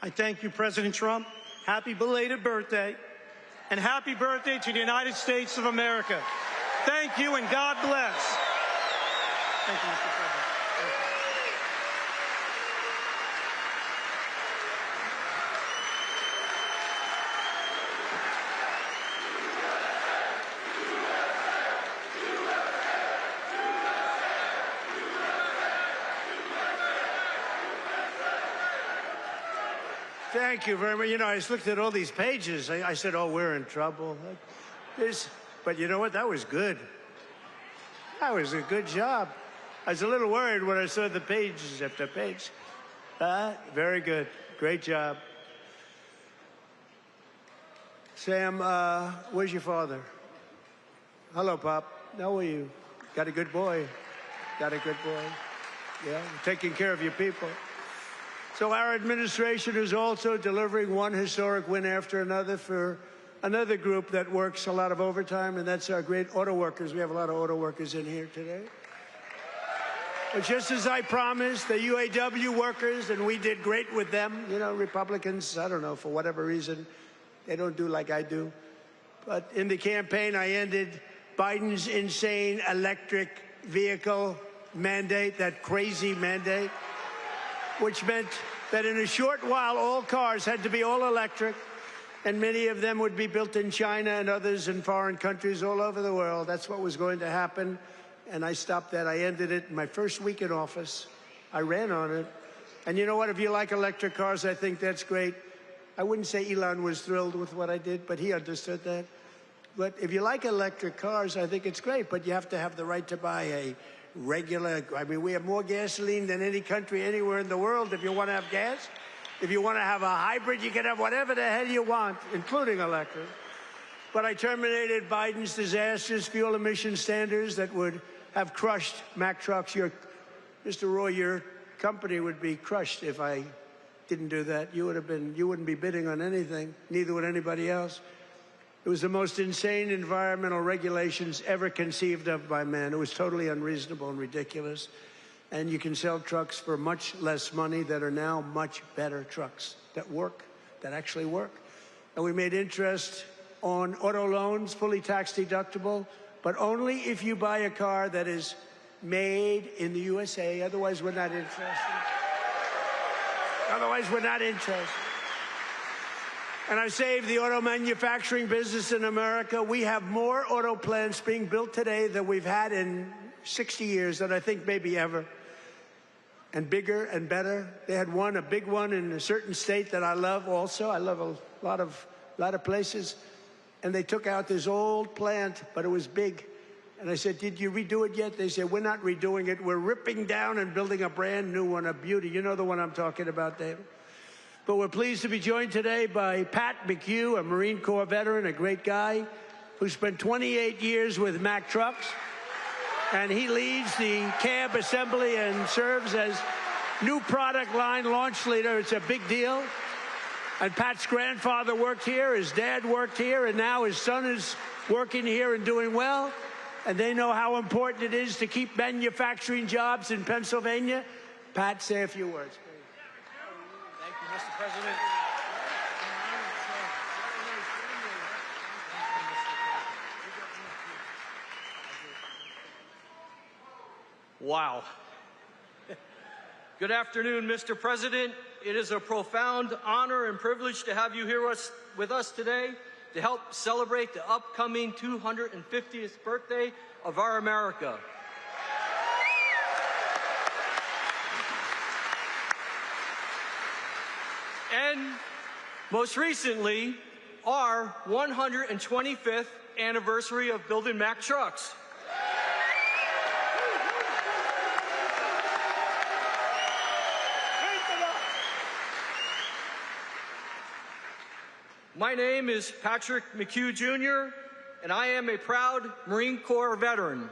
I thank you, President Trump. Happy belated birthday, and happy birthday to the United States of America. Thank you, and God bless. Thank you, Mr. President. Thank you very much. You know, I just looked at all these pages. I said, oh, we're in trouble. But you know what? That was good. That was a good job. I was a little worried when I saw the pages after page. Very good. Great job. Sam, where's your father? Hello, Pop. How are you? Got a good boy. Got a good boy. Yeah, taking care of your people. So our administration is also delivering one historic win after another for another group that works a lot of overtime, and that's our great auto workers. We have a lot of auto workers in here today. But just as I promised, the UAW workers, and we did great with them. You know, Republicans, I don't know, for whatever reason, they don't do like I do. But in the campaign, I ended Biden's insane electric vehicle mandate, that crazy mandate, which meant that in a short while, all cars had to be all electric, and many of them would be built in China and others in foreign countries all over the world. That's what was going to happen, and I stopped that. I ended it in my first week in office. I ran on it. And you know what? If you like electric cars, I think that's great. I wouldn't say Elon was thrilled with what I did, but he understood that. But if you like electric cars, I think it's great, but you have to have the right to buy a regular, I mean, we have more gasoline than any country anywhere in the world if you want to have gas. If you want to have a hybrid, you can have whatever the hell you want, including electric. But I terminated Biden's disastrous fuel emission standards that would have crushed Mack trucks. Mr. Roy, your company would be crushed if I didn't do that. You wouldn't be bidding on anything, neither would anybody else. It was the most insane environmental regulations ever conceived of by man. It was totally unreasonable and ridiculous. And you can sell trucks for much less money that are now much better trucks that work, that actually work. And we made interest on auto loans, fully tax deductible, but only if you buy a car that is made in the USA. Otherwise, we're not interested. Otherwise, we're not interested. And I saved the auto manufacturing business in America. We have more auto plants being built today than we've had in 60 years, than I think maybe ever. And bigger and better. They had a big one in a certain state that I love also. I love a lot of places. And they took out this old plant, but it was big. And I said, did you redo it yet? They said, we're not redoing it. We're ripping down and building a brand new one, a beauty. You know the one I'm talking about, David. But we're pleased to be joined today by Pat McHugh, a Marine Corps veteran, a great guy, who spent 28 years with Mack trucks. And he leads the cab assembly and serves as new product line launch leader. It's a big deal. And Pat's grandfather worked here, his dad worked here, and now his son is working here and doing well. And they know how important it is to keep manufacturing jobs in Pennsylvania. Pat, say a few words. Mr. President. Wow. Good afternoon, Mr. President. It is a profound honor and privilege to have you here with us today to help celebrate the upcoming 250th birthday of our America. And most recently, our 125th anniversary of building Mack trucks. My name is Patrick McHugh, Jr., and I am a proud Marine Corps veteran.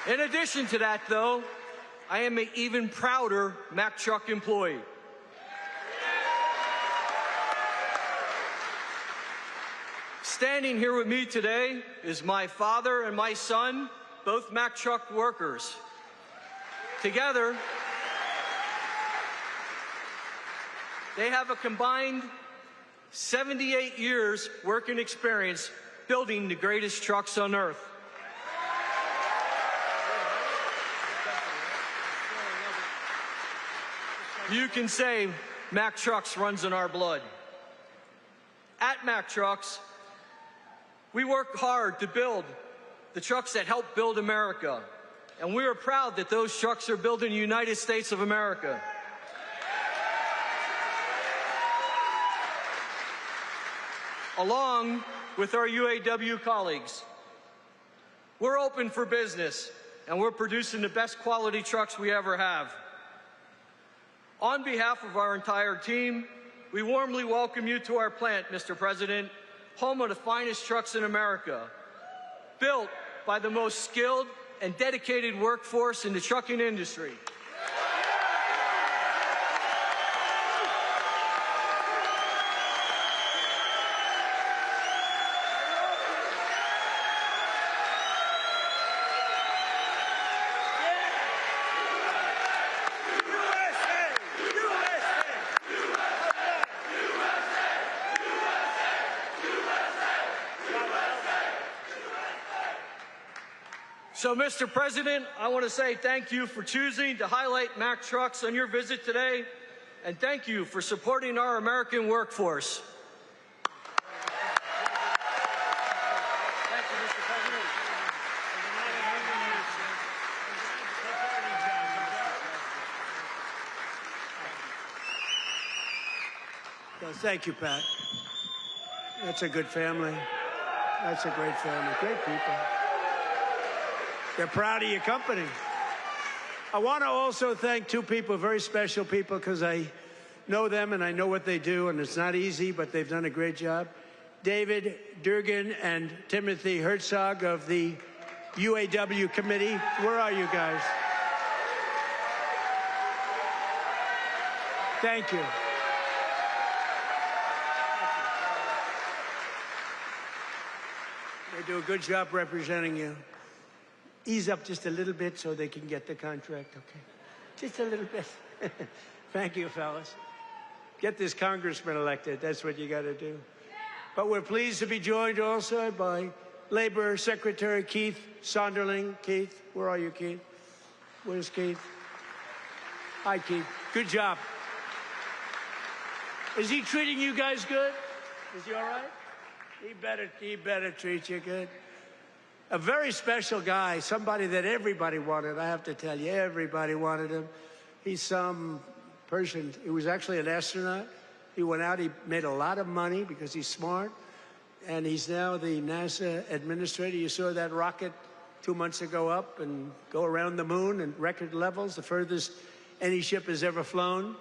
In addition to that, though, I am an even prouder Mack Truck employee. Standing here with me today is my father and my son, both Mack Truck workers. Together, they have a combined 78 years working experience building the greatest trucks on earth. You can say Mack Trucks runs in our blood. At Mack Trucks, we work hard to build the trucks that help build America. And we are proud that those trucks are built in the United States of America. Along with our UAW colleagues, we're open for business and we're producing the best quality trucks we ever have. On behalf of our entire team, we warmly welcome you to our plant, Mr. President, home of the finest trucks in America, built by the most skilled and dedicated workforce in the trucking industry. So, Mr. President, I want to say thank you for choosing to highlight Mack Trucks on your visit today, and thank you for supporting our American workforce. Thank you, Mr. President. Well, thank you, Pat. That's a good family. That's a great family. Great people. They're proud of your company. I want to also thank two people, very special people, because I know them and I know what they do, and it's not easy, but they've done a great job. David Durgan and Timothy Herzog of the UAW committee. Where are you guys? Thank you. They do a good job representing you. Ease up just a little bit so they can get the contract, okay? Just a little bit. Thank you, fellas. Get this congressman elected. That's what you got to do. But we're pleased to be joined also by Labor Secretary Keith Sonderling. Keith, where are you, Keith? Where's Keith? Hi, Keith. Good job. Is he treating you guys good? Is he all right? He better treat you good. A very special guy, somebody that everybody wanted. I have to tell you, everybody wanted him. He's some person, he was actually an astronaut. He went out, he made a lot of money because he's smart. And he's now the NASA administrator. You saw that rocket 2 months ago up and go around the moon in record levels, the furthest any ship has ever flown,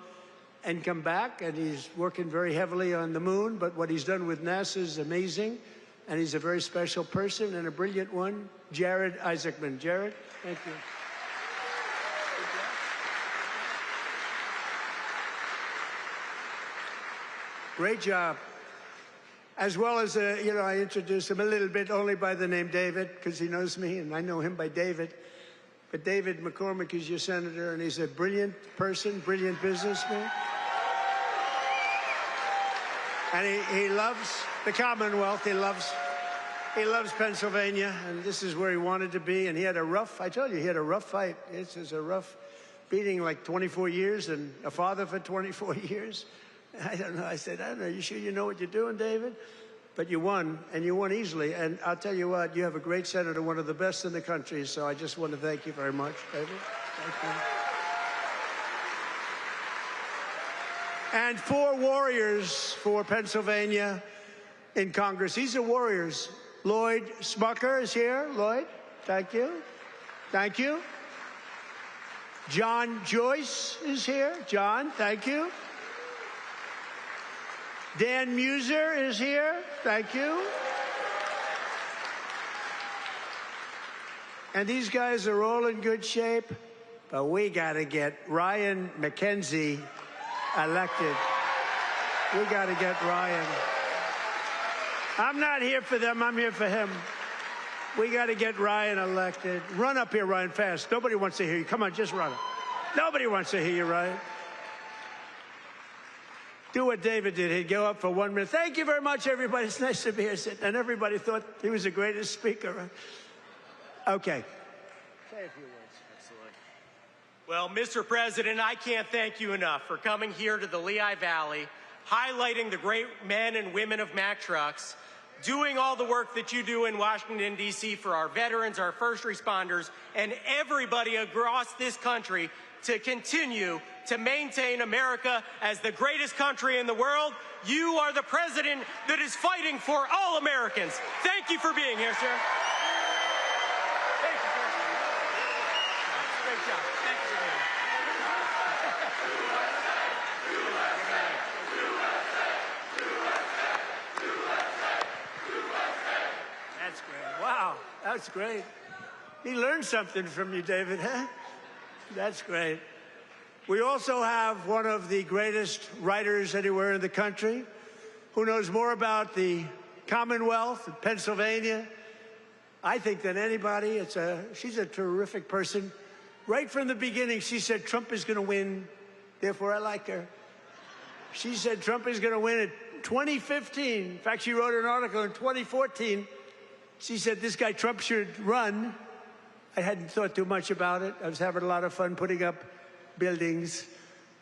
and come back. And he's working very heavily on the moon. But what he's done with NASA is amazing. And he's a very special person and a brilliant one, Jared Isaacman. Jared, thank you. Great job. As well as, I introduced him a little bit only by the name David, because he knows me, and I know him by David. But David McCormick is your senator, and he's a brilliant person, brilliant businessman. And he loves the Commonwealth. He loves Pennsylvania, and this is where he wanted to be. And he had a rough, I told you, he had a rough fight. This is a rough beating, like 24 years, and a father for 24 years. I don't know. I said, I don't know. You sure you know what you're doing, David? But you won, and you won easily. And I'll tell you what, you have a great senator, one of the best in the country. So I just want to thank you very much, David. Thank you. And 4 warriors for Pennsylvania in Congress. These are warriors. Lloyd Smucker is here. Lloyd, thank you. Thank you. John Joyce is here. John, thank you. Dan Muser is here. Thank you. And these guys are all in good shape, but we got to get Ryan McKenzie elected. We got to get Ryan. I'm not here for them. I'm here for him. We got to get Ryan elected. Run up here, Ryan, fast. Nobody wants to hear you. Come on, just run up. Nobody wants to hear you, Ryan. Do what David did. He'd go up for 1 minute. Thank you very much, everybody. It's nice to be here. And everybody thought he was the greatest speaker. Right? Okay. Say a few words. Excellent. Well, Mr. President, I can't thank you enough for coming here to the Lehigh Valley, highlighting the great men and women of Mack Trucks, doing all the work that you do in Washington, D.C. for our veterans, our first responders, and everybody across this country to continue to maintain America as the greatest country in the world. You are the president that is fighting for all Americans. Thank you for being here, sir. Thank you, sir. Great job. Thank you for being here. That's great. Wow, that's great. He learned something from you, David, huh? That's great. We also have one of the greatest writers anywhere in the country who knows more about the Commonwealth of Pennsylvania, I think, than anybody. She's a terrific person. Right from the beginning, she said Trump is going to win, therefore I like her. She said Trump is going to win in 2015. In fact, she wrote an article in 2014. She said this guy Trump should run. I hadn't thought too much about it. I was having a lot of fun putting up buildings,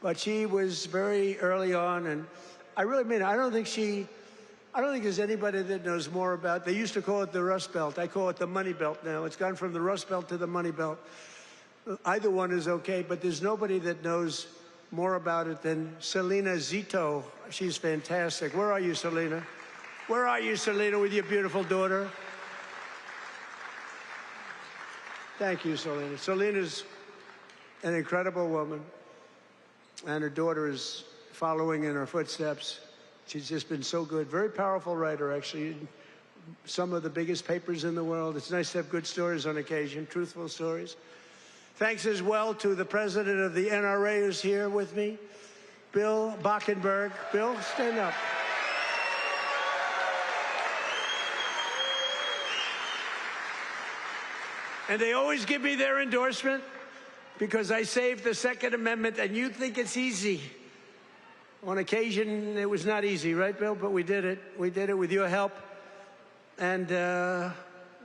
but she was very early on, and I really mean it. I don't think there's anybody that knows more about. They used to call it the Rust Belt. I call it the Money Belt now. It's gone from the Rust Belt to the Money Belt. Either one is okay, but there's nobody that knows more about it than Selena Zito. She's fantastic. Where are you, Selena? Where are you, Selena, with your beautiful daughter? Thank you, Selena. Selena's an incredible woman, and her daughter is following in her footsteps. She's just been so good. Very powerful writer, actually. Some of the biggest papers in the world. It's nice to have good stories on occasion, truthful stories. Thanks as well to the president of the NRA who's here with me, Bill Bockenberg. Bill, stand up. And they always give me their endorsement because I saved the Second Amendment, and you think it's easy. On occasion, it was not easy, right, Bill? But we did it. We did it with your help. And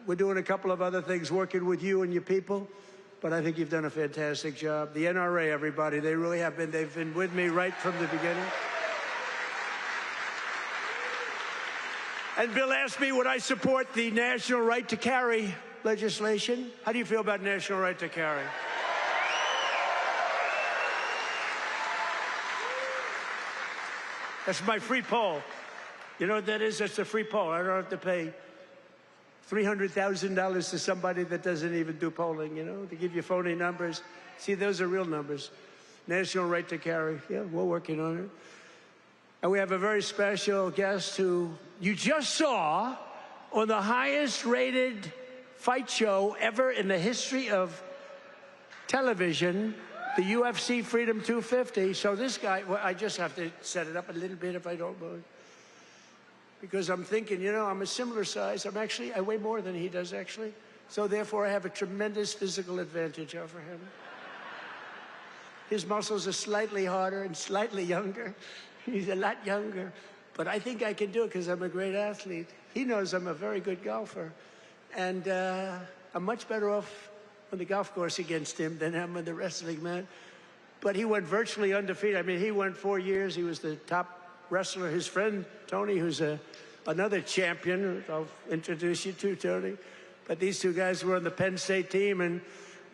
we're doing a couple of other things, working with you and your people. But I think you've done a fantastic job. The NRA, everybody, they really have been. They've been with me right from the beginning. And Bill asked me, would I support the national right to carry legislation? How do you feel about national right to carry? That's my free poll. You know what that is? That's a free poll. I don't have to pay $300,000 to somebody that doesn't even do polling, you know, to give you phony numbers. See, those are real numbers. National right to carry. Yeah, we're working on it. And we have a very special guest who you just saw on the highest rated fight show ever in the history of television, the UFC Freedom 250. So this guy, well, I just have to set it up a little bit if I don't mind. Because I'm thinking, you know, I'm a similar size. I weigh more than he does, actually. So therefore, I have a tremendous physical advantage over him. His muscles are slightly harder and slightly younger. He's a lot younger. But I think I can do it because I'm a great athlete. He knows I'm a very good golfer. And I'm much better off on the golf course against him than I'm on the wrestling mat. But he went virtually undefeated. I mean, he won 4 years. He was the top wrestler. His friend, Tony, who's another champion, I'll introduce you to, Tony. But these two guys were on the Penn State team. And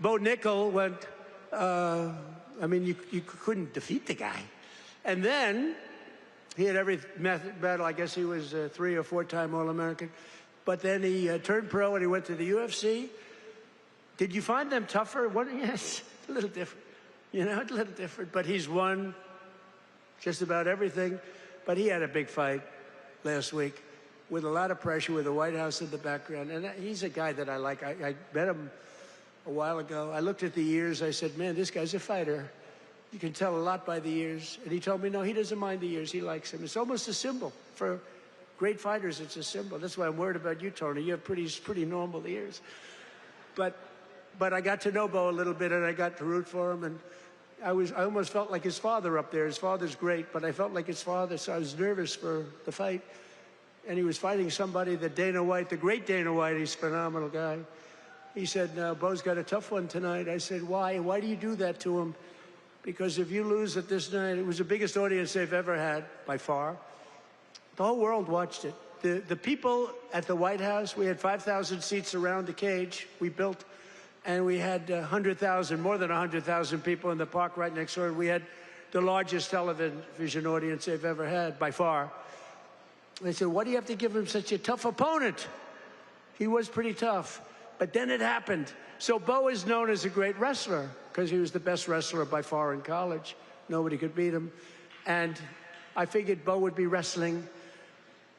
Bo Nickel went, I mean, you couldn't defeat the guy. And then he had every medal. I guess he was a 3- or 4-time All-American. But then he turned pro and he went to the UFC. Did you find them tougher? Yes, a little different. You know, a little different. But he's won just about everything. But he had a big fight last week with a lot of pressure, with the White House in the background. And he's a guy that I like. I met him a while ago. I looked at the ears. I said, man, this guy's a fighter. You can tell a lot by the ears. And he told me, no, he doesn't mind the ears. He likes them. It's almost a symbol. For great fighters, it's a symbol. That's why I'm worried about you, Tony. You have pretty normal ears. But I got to know Bo a little bit, and I got to root for him. And I almost felt like his father up there. His father's great, but I felt like his father, so I was nervous for the fight. And he was fighting somebody that Dana White, the great Dana White, he's a phenomenal guy. He said, no, Bo's got a tough one tonight. I said, why? Why do you do that to him? Because if you lose at this night, it was the biggest audience they've ever had, by far. The whole world watched it. The people at the White House, we had 5,000 seats around the cage we built, and we had 100,000, more than 100,000 people in the park right next door. We had the largest television audience they've ever had, by far. They said, why do you have to give him such a tough opponent? He was pretty tough. But then it happened. So Bo is known as a great wrestler because he was the best wrestler by far in college. Nobody could beat him. And I figured Bo would be wrestling.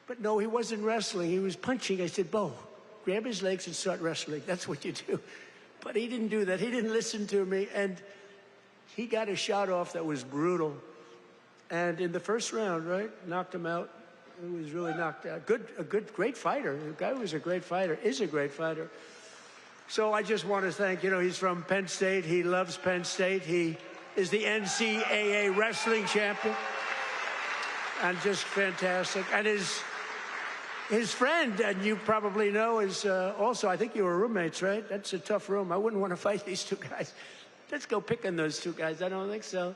But no, he wasn't wrestling. He was punching. I said, Bo, grab his legs and start wrestling. That's what you do. But he didn't do that. He didn't listen to me. And he got a shot off that was brutal. And in the first round, right, knocked him out. He was really knocked out. Great fighter. The guy was a great fighter, is a great fighter. So I just want to thank, he's from Penn State. He loves Penn State. He is the NCAA wrestling champion. And just fantastic. And his friend, and you probably know, is also, I think you were roommates, right? That's a tough room. I wouldn't want to fight these two guys. Let's go pick on those two guys. I don't think so.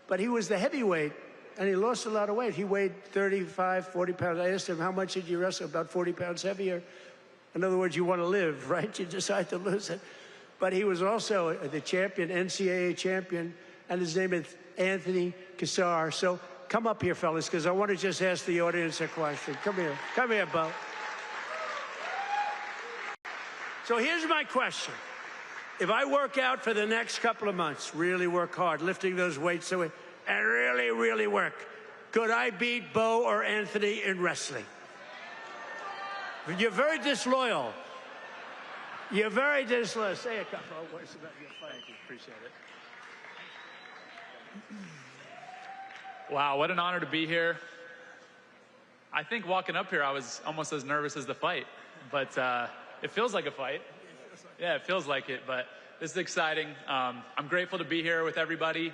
But he was the heavyweight, and he lost a lot of weight. He weighed 35, 40 pounds. I asked him, how much did you wrestle? About 40 pounds heavier. In other words, you want to live, right? You decide to lose it. But he was also the champion, NCAA champion, and his name is Anthony Cassar. So come up here, fellas, because I want to just ask the audience a question. Come here. Come here, Bo. So here's my question. If I work out for the next couple of months, really work hard, lifting those weights away, and really, really work, could I beat Bo or Anthony in wrestling? You're very disloyal. You're very disloyal. Say a couple of words about your fight. Thank you. Appreciate it. Wow, what an honor to be here. I think walking up here, I was almost as nervous as the fight, but it feels like a fight. Yeah, it feels like it, but this is exciting. I'm grateful to be here with everybody.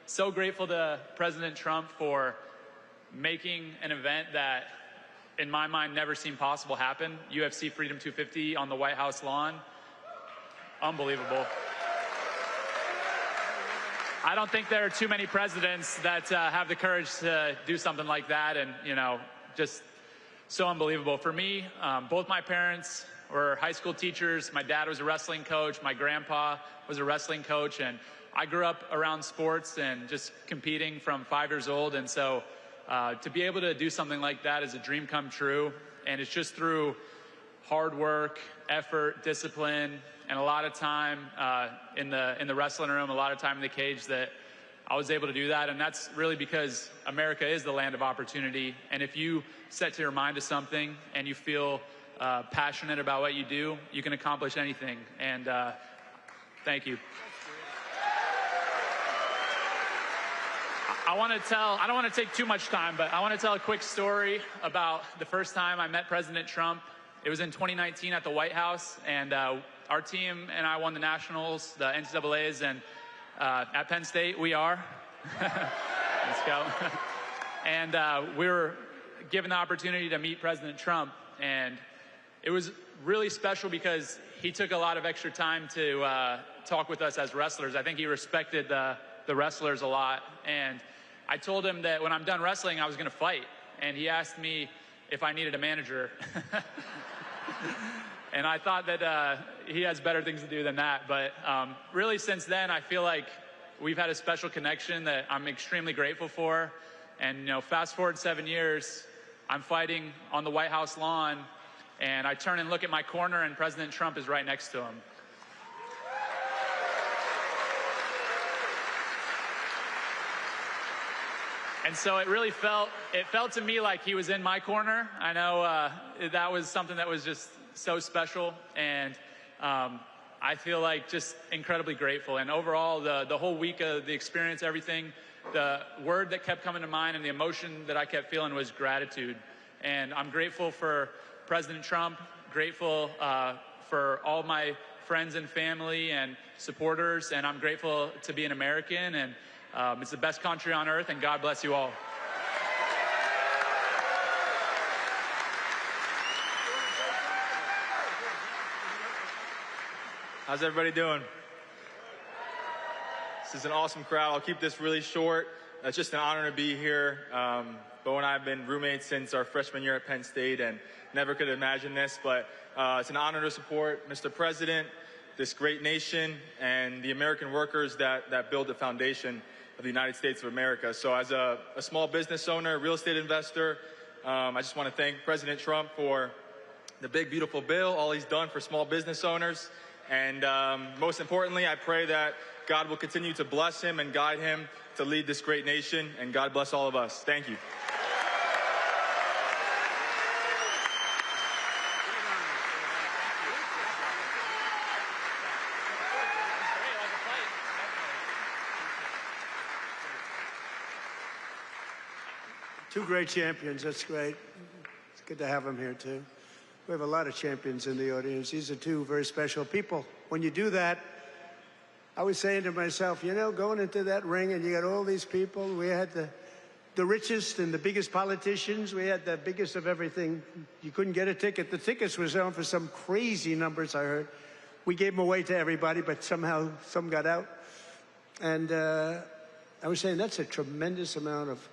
So grateful to President Trump for making an event that, in my mind, never seemed possible happen. UFC Freedom 250 on the White House lawn. Unbelievable. I don't think there are too many presidents that have the courage to do something like that, and, just so unbelievable. For me, both my parents were high school teachers. My dad was a wrestling coach. My grandpa was a wrestling coach, and I grew up around sports and just competing from 5 years old, and so to be able to do something like that is a dream come true, and it's just through hard work, effort, discipline, and a lot of time in the wrestling room, a lot of time in the cage that I was able to do that. And that's really because America is the land of opportunity. And if you set your mind to something and you feel passionate about what you do, you can accomplish anything. And thank you. I don't want to take too much time, but I want to tell a quick story about the first time I met President Trump. It was in 2019 at the White House, and our team and I won the Nationals, the NCAAs, and at Penn State, we are. Let's go. And we were given the opportunity to meet President Trump, and it was really special because he took a lot of extra time to talk with us as wrestlers. I think he respected the wrestlers a lot, and I told him that when I'm done wrestling, I was going to fight, and he asked me if I needed a manager. And I thought that he has better things to do than that. But really, since then, I feel like we've had a special connection that I'm extremely grateful for. And fast forward 7 years, I'm fighting on the White House lawn, and I turn and look at my corner, and President Trump is right next to him. And so it really felt to me like he was in my corner. I know that was something that was just so special. And I feel like just incredibly grateful. And overall, the whole week of the experience, everything, the word that kept coming to mind and the emotion that I kept feeling was gratitude. And I'm grateful for President Trump, grateful for all my friends and family and supporters, and I'm grateful to be an American, and it's the best country on earth, and God bless you all. How's everybody doing? This is an awesome crowd. I'll keep this really short. It's just an honor to be here. Bo and I have been roommates since our freshman year at Penn State and never could have imagined this, but it's an honor to support Mr. President, this great nation, and the American workers that build the foundation of the United States of America. So as a small business owner, real estate investor, I just want to thank President Trump for the big, beautiful bill, all he's done for small business owners. And most importantly, I pray that God will continue to bless him and guide him to lead this great nation. And God bless all of us. Thank you. Two great champions. That's great. It's good to have them here, too. We have a lot of champions in the audience. These are two very special people. When you do that, I was saying to myself, you know, going into that ring and you got all these people, we had the richest and the biggest politicians, we had the biggest of everything. You couldn't get a ticket. The tickets were selling for some crazy numbers, I heard. We gave them away to everybody, but somehow some got out. And I was saying that's a tremendous amount of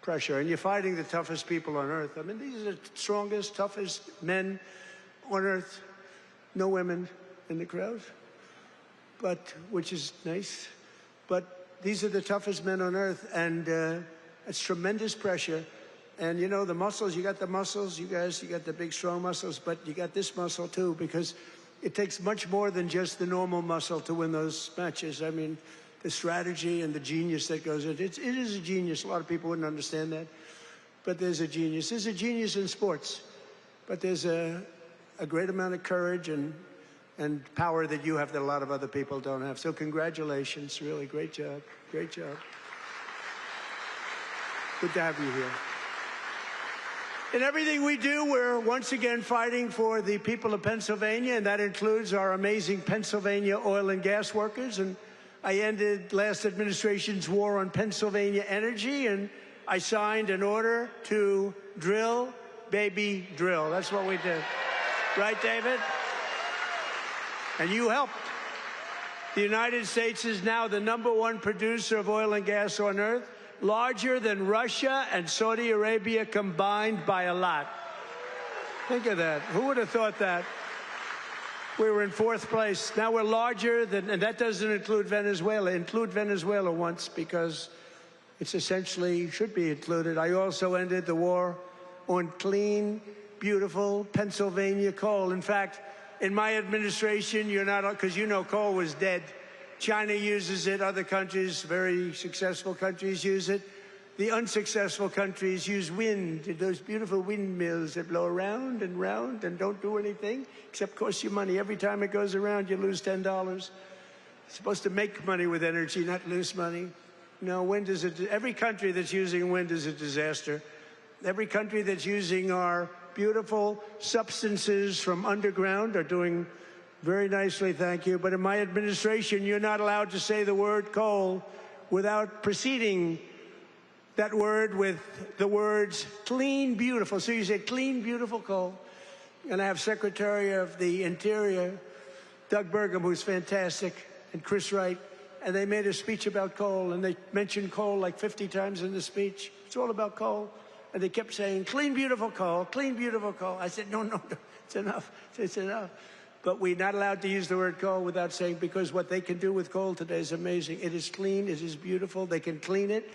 pressure, and you're fighting the toughest people on earth. I mean, these are the strongest, toughest men on earth. No women in the crowd, but which is nice. But these are the toughest men on earth, and it's tremendous pressure. And you know, the muscles, you got the muscles, you guys, you got the big, strong muscles, but you got this muscle too, because it takes much more than just the normal muscle to win those matches. I mean, the strategy and the genius that goes into it. It is a genius. A lot of people wouldn't understand that. But there's a genius. There's a genius in sports. But there's a great amount of courage and power that you have that a lot of other people don't have. So congratulations. Really, great job. Great job. Good to have you here. In everything we do, we're once again fighting for the people of Pennsylvania, and that includes our amazing Pennsylvania oil and gas workers. And I ended last administration's war on Pennsylvania energy, and I signed an order to drill, baby, drill. That's what we did. Right, David? And you helped. The United States is now the #1 producer of oil and gas on earth, larger than Russia and Saudi Arabia combined by a lot. Think of that. Who would have thought that? We were in 4th place. Now we're larger than, and that doesn't include Venezuela. Include Venezuela once, because it's essentially should be included. I also ended the war on clean, beautiful Pennsylvania coal. In fact, in my administration, you're not, because you know coal was dead. China uses it. Other countries, very successful countries, use it. The unsuccessful countries use wind, those beautiful windmills that blow around and round and don't do anything except cost you money. Every time it goes around, you lose $10. It's supposed to make money with energy, not lose money. No, wind is every country that's using wind is a disaster. Every country that's using our beautiful substances from underground are doing very nicely, thank you. But in my administration, you're not allowed to say the word coal without preceding that word with the words clean, beautiful. So you say clean, beautiful coal. And I have Secretary of the Interior, Doug Burgum, who's fantastic, and Chris Wright. And they made a speech about coal, and they mentioned coal like 50 times in the speech. It's all about coal. And they kept saying, clean, beautiful coal, clean, beautiful coal. I said, no, it's enough. It's enough. But we're not allowed to use the word coal without saying, because what they can do with coal today is amazing. It is clean. It is beautiful. They can clean it.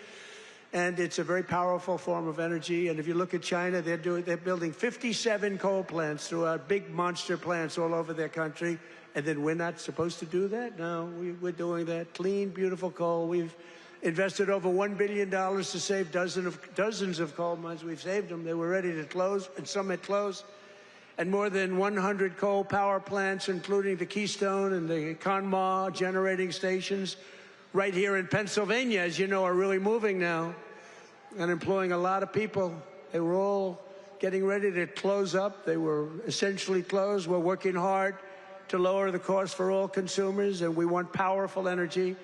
And it's a very powerful form of energy. And if you look at China, they're building 57 coal plants throughout, big monster plants all over their country. And then we're not supposed to do that? No, we're doing that. Clean, beautiful coal. We've invested over $1 billion to save dozens of coal mines. We've saved them. They were ready to close, and some had closed. and more than 100 coal power plants, including the Keystone and the Conemaugh generating stations right here in Pennsylvania, as you know, are really moving now and employing a lot of people. They were all getting ready to close up. They were essentially closed. We're working hard to lower the cost for all consumers, and we want powerful energy.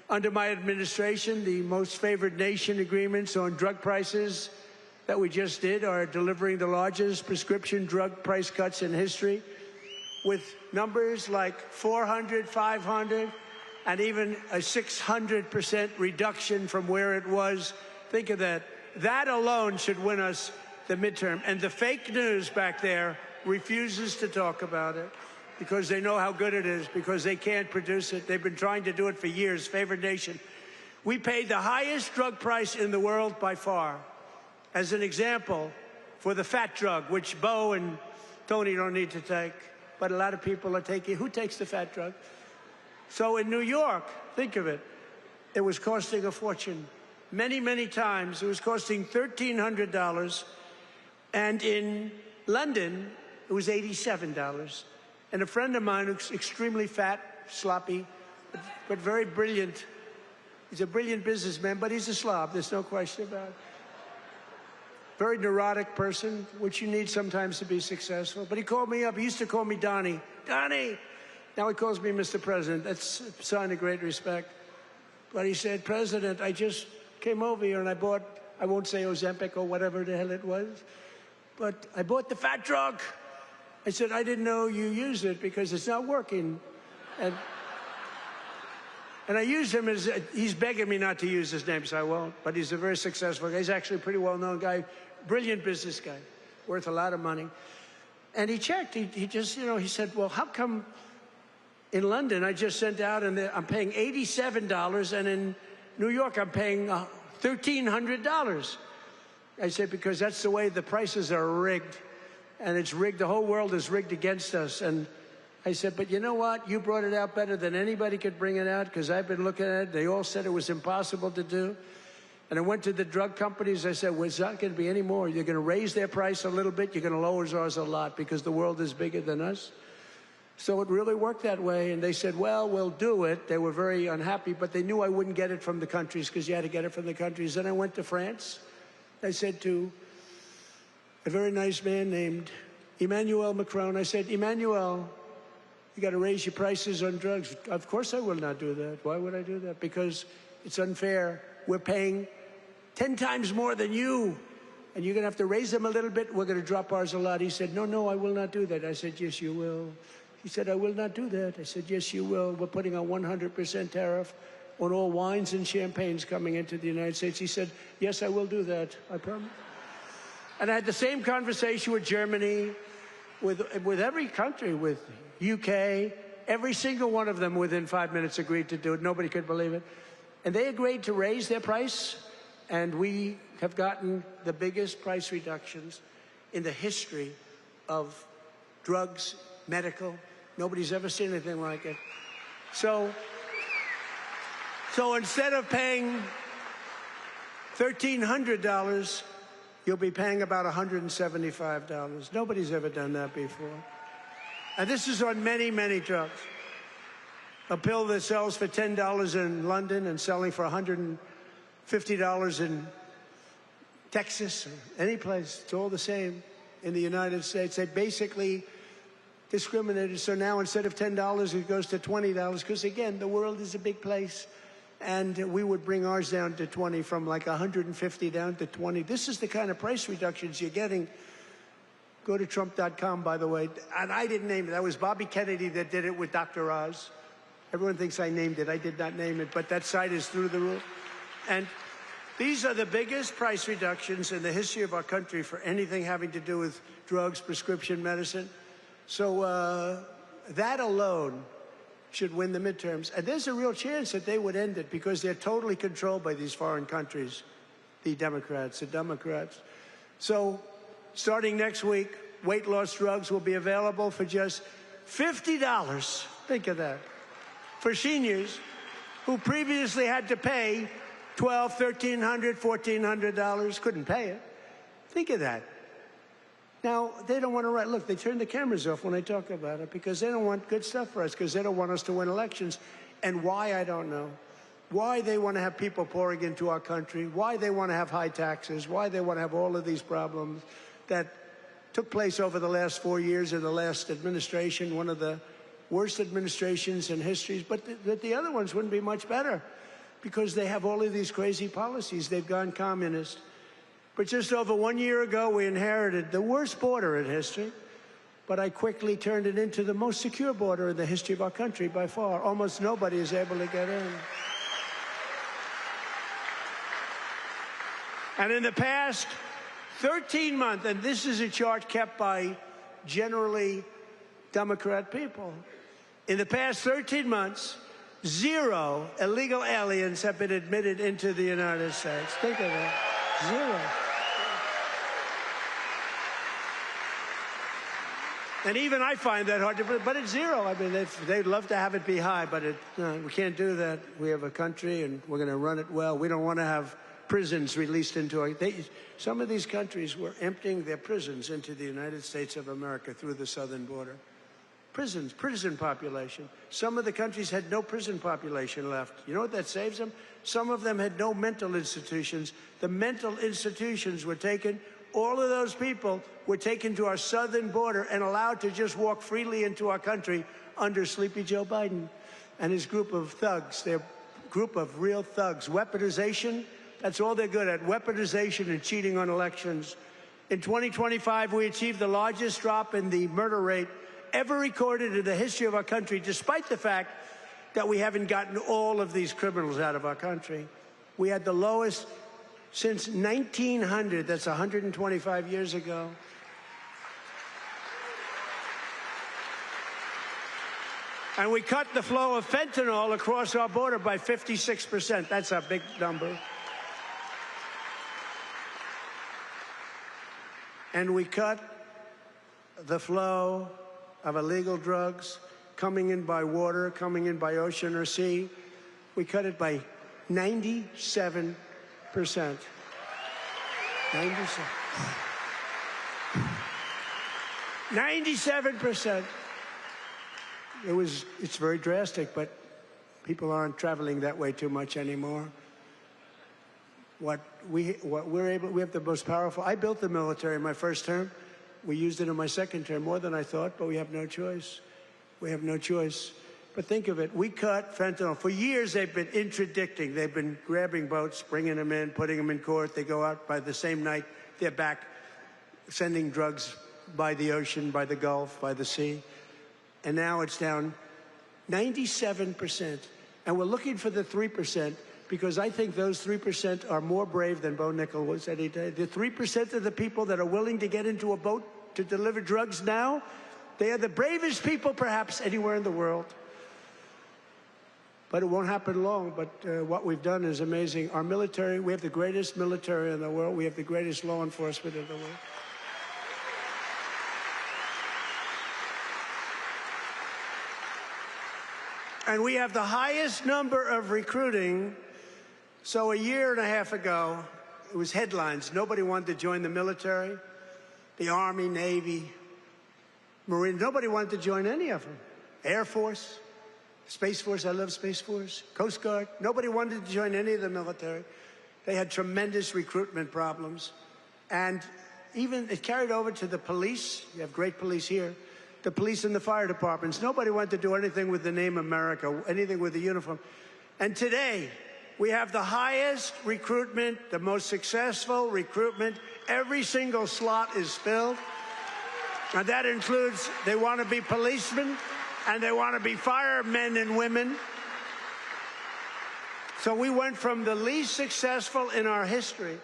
Under my administration, the most favored nation agreements on drug prices that we just did are delivering the largest prescription drug price cuts in history, with numbers like 400, 500, and even a 600% reduction from where it was. Think of that. That alone should win us the midterm. And the fake news back there refuses to talk about it because they know how good it is, because they can't produce it. They've been trying to do it for years. Favored nation. We paid the highest drug price in the world by far. As an example, for the fat drug, which Bo and Tony don't need to take, but a lot of people are taking. Who takes the fat drug? So in New York, think of it, it was costing a fortune. Many, many times it was costing $1,300, and in London it was $87. And a friend of mine who's extremely fat, sloppy, but very brilliant. He's a brilliant businessman, but he's a slob. There's no question about it. Very neurotic person, which you need sometimes to be successful. But he called me up. He used to call me Donnie. Donnie! Now he calls me Mr. President. That's a sign of great respect. But he said, President, I just came over here and I bought, I won't say Ozempic or whatever the hell it was, but I bought the fat drug. I said, I didn't know you used it because it's not working. And I used him as, he's begging me not to use his name, so I won't. But he's a very successful guy. He's actually a pretty well-known guy, brilliant business guy, worth a lot of money. And he checked. He just, you know, he said, well, how come in London I just sent out and I'm paying $87, and in New York I'm paying $1,300? I said, because that's the way the prices are rigged. And it's rigged, the whole world is rigged against us. And I said, but you know what? You brought it out better than anybody could bring it out, because I've been looking at it. They all said it was impossible to do. And I went to the drug companies. I said, well, it's not going to be any more. You're going to raise their price a little bit. You're going to lower ours a lot, because the world is bigger than us. So it really worked that way. And they said, well, we'll do it. They were very unhappy, but they knew I wouldn't get it from the countries, because you had to get it from the countries. Then I went to France. I said to a very nice man named Emmanuel Macron, I said, Emmanuel, you got to raise your prices on drugs. Of course I will not do that. Why would I do that? Because it's unfair. We're paying 10 times more than you, and you're going to have to raise them a little bit. We're going to drop ours a lot. He said, no, no, I will not do that. I said, yes, you will. He said, I will not do that. I said, yes, you will. We're putting a 100% tariff on all wines and champagnes coming into the United States. He said, yes, I will do that. I promise. And I had the same conversation with Germany, with every country, with UK. Every single one of them within 5 minutes agreed to do it. Nobody could believe it. And they agreed to raise their price, and we have gotten the biggest price reductions in the history of drugs, medical. Nobody's ever seen anything like it. So instead of paying $1,300, you'll be paying about $175. Nobody's ever done that before. And this is on many, many drugs. A pill that sells for $10 in London and selling for $150 in Texas or any place, it's all the same in the United States. They basically discriminated. So now instead of $10, it goes to $20, because again, the world is a big place. And we would bring ours down to 20, from like 150 down to 20. This is the kind of price reductions you're getting. Go to Trump.com, by the way. And I didn't name it. That was Bobby Kennedy that did it with Dr. Oz. Everyone thinks I named it. I did not name it, but that site is through the roof. And these are the biggest price reductions in the history of our country for anything having to do with drugs, prescription medicine. So that alone should win the midterms. And there's a real chance that they would end it, because they're totally controlled by these foreign countries, the Democrats. So starting next week, weight loss drugs will be available for just $50. Think of that. For seniors who previously had to pay $1,200, $1,300, $1,400, couldn't pay it. Think of that. Now, they don't want to write. Look, they turn the cameras off when I talk about it because they don't want good stuff for us, because they don't want us to win elections. And why, I don't know. Why they want to have people pouring into our country, why they want to have high taxes, why they want to have all of these problems that took place over the last 4 years of the last administration, one of the worst administrations in history. But the other ones wouldn't be much better because they have all of these crazy policies. They've gone communist. But just over 1 year ago, we inherited the worst border in history. But I quickly turned it into the most secure border in the history of our country by far. Almost nobody is able to get in. And in the past 13 months, and this is a chart kept by generally Democrat people, in the past 13 months, 0 illegal aliens have been admitted into the United States. Think of that. 0. And even I find that hard to believe, but it's 0. I mean, they'd love to have it be high, but we can't do that. We have a country, and we're going to run it well. We don't want to have prisons released into our... some of these countries were emptying their prisons into the United States of America through the southern border. Prisons, prison population. Some of the countries had no prison population left. You know what that saves them? Some of them had no mental institutions. The mental institutions were taken. All of those people were taken to our southern border and allowed to just walk freely into our country under Sleepy Joe Biden and his group of thugs, their group of real thugs. Weaponization, that's all they're good at, weaponization and cheating on elections. In 2025, we achieved the largest drop in the murder rate ever recorded in the history of our country, despite the fact that we haven't gotten all of these criminals out of our country. We had the lowest since 1900, that's 125 years ago. And we cut the flow of fentanyl across our border by 56%. That's a big number. And we cut the flow of illegal drugs coming in by water, coming in by ocean or sea. We cut it by 97%. 97%. It's very drastic, but people aren't traveling that way too much anymore. We have the most powerful. I built the military in my first term. We used it in my second term, more than I thought, but we have no choice. We have no choice. But think of it, we cut fentanyl. For years, they've been interdicting. They've been grabbing boats, bringing them in, putting them in court. They go out by the same night. They're back sending drugs by the ocean, by the Gulf, by the sea. And now it's down 97%. And we're looking for the 3%, because I think those 3% are more brave than Bo Nickel was any day. The 3% of the people that are willing to get into a boat to deliver drugs now, they are the bravest people perhaps anywhere in the world. But it won't happen long. But what we've done is amazing. Our military, we have the greatest military in the world. We have the greatest law enforcement in the world. And we have the highest number of recruiting. So a year and a half ago, it was headlines. Nobody wanted to join the military, the Army, Navy, Marine. Nobody wanted to join any of them. Air Force, Space Force. I love Space Force. Coast Guard. Nobody wanted to join any of the military. They had tremendous recruitment problems. And even it carried over to the police. You have great police here. The police and the fire departments. Nobody wanted to do anything with the name America, anything with the uniform. And today, we have the highest recruitment, the most successful recruitment. Every single slot is filled. And that includes, they want to be policemen, and they want to be firemen and women. So we went from the least successful in our history,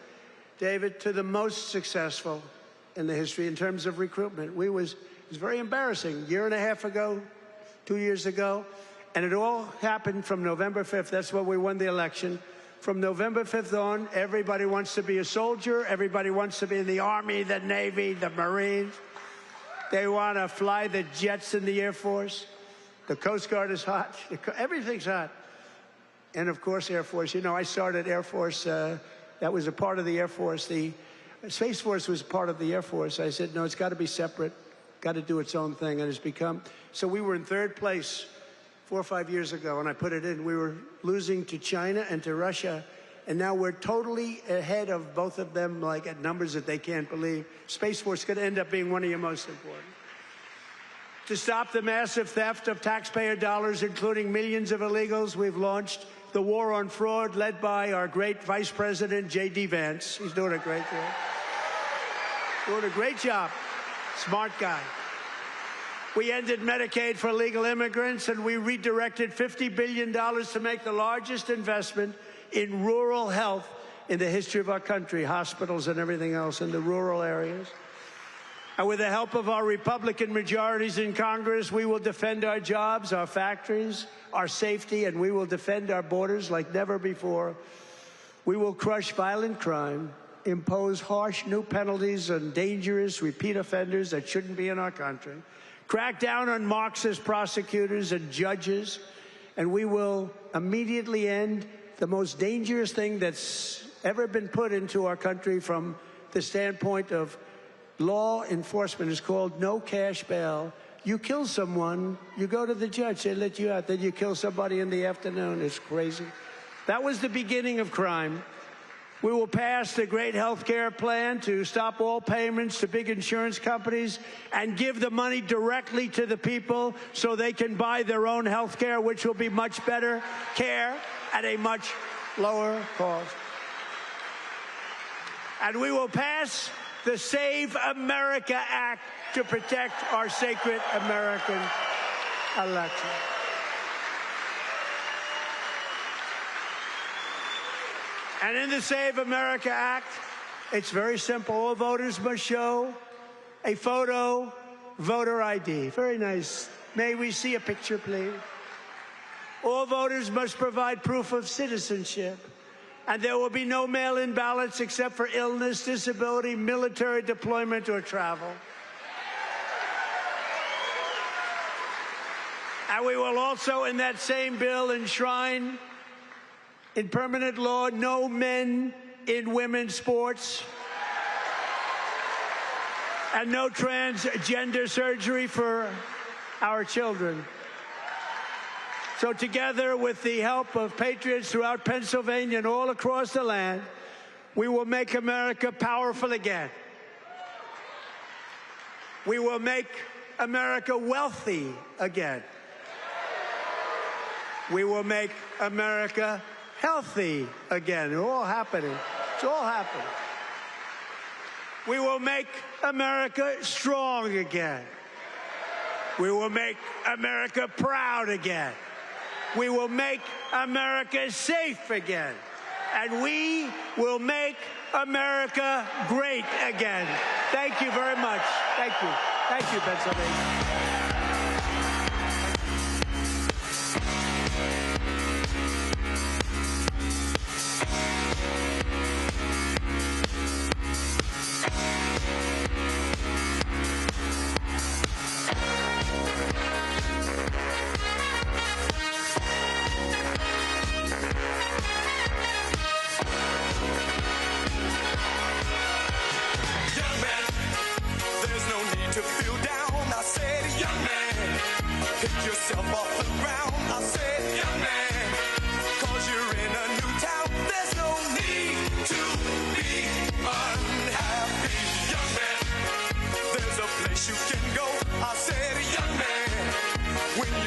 David, to the most successful in the history in terms of recruitment. It was very embarrassing. A year and a half ago, 2 years ago, and it all happened from November 5th. That's when we won the election. From November 5th on, everybody wants to be a soldier. Everybody wants to be in the Army, the Navy, the Marines. They want to fly the jets in the Air Force. The Coast Guard is hot. Everything's hot. And, of course, Air Force. You know, I started Air Force. That was a part of the Air Force. Space Force was part of the Air Force. I said, no, it's got to be separate, got to do its own thing, and it's become. So we were in third place 4 or 5 years ago, and I put it in. We were losing to China and to Russia, and now we're totally ahead of both of them, like at numbers that they can't believe. Space Force could end up being one of your most important. To stop the massive theft of taxpayer dollars, including millions of illegals, we've launched the war on fraud, led by our great Vice President, J.D. Vance. He's doing a great job. Doing a great job. Smart guy. We ended Medicaid for illegal immigrants, and we redirected $50 billion to make the largest investment in rural health in the history of our country, hospitals and everything else in the rural areas. And with the help of our Republican majorities in Congress, we will defend our jobs, our factories, our safety, and we will defend our borders like never before. We will crush violent crime, impose harsh new penalties on dangerous repeat offenders that shouldn't be in our country, crack down on Marxist prosecutors and judges, and we will immediately end the most dangerous thing that's ever been put into our country from the standpoint of law enforcement. Is called no cash bail. You kill someone, you go to the judge, they let you out, then you kill somebody in the afternoon. It's crazy. That was the beginning of crime. We will pass the great health care plan to stop all payments to big insurance companies and give the money directly to the people so they can buy their own health care, which will be much better care at a much lower cost. And we will pass the Save America Act to protect our sacred American election. And in the Save America Act, it's very simple. All voters must show a photo, voter ID. Very nice. May we see a picture, please? All voters must provide proof of citizenship. And there will be no mail-in ballots except for illness, disability, military deployment, or travel. And we will also, in that same bill, enshrine in permanent law no men in women's sports and no transgender surgery for our children. So together, with the help of patriots throughout Pennsylvania and all across the land, we will make America powerful again. We will make America wealthy again. We will make America healthy again. It's all happening. It's all happening. We will make America strong again. We will make America proud again. We will make America safe again. And we will make America great again. Thank you very much. Thank you. Thank you, Pennsylvania.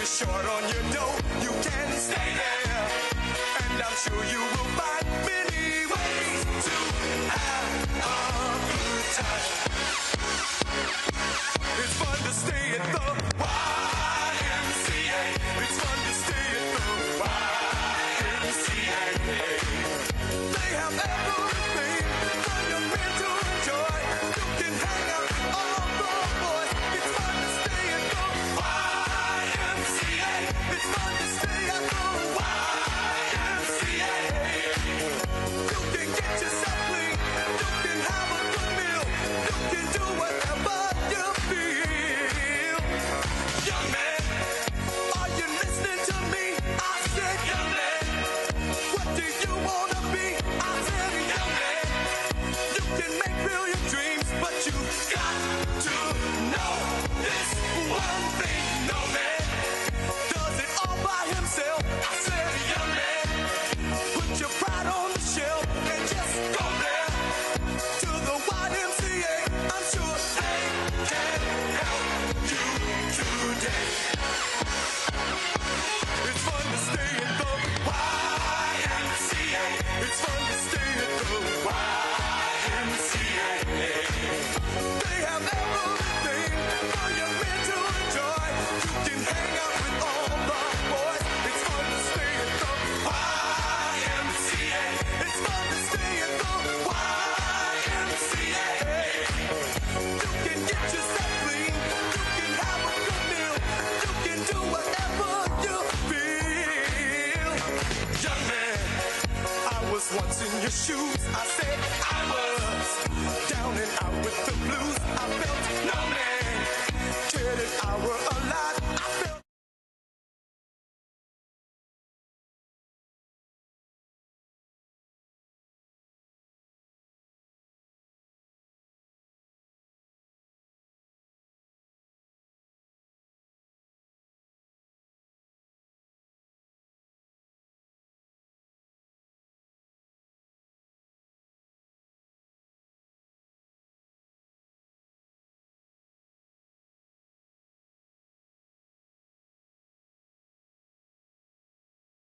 Short on your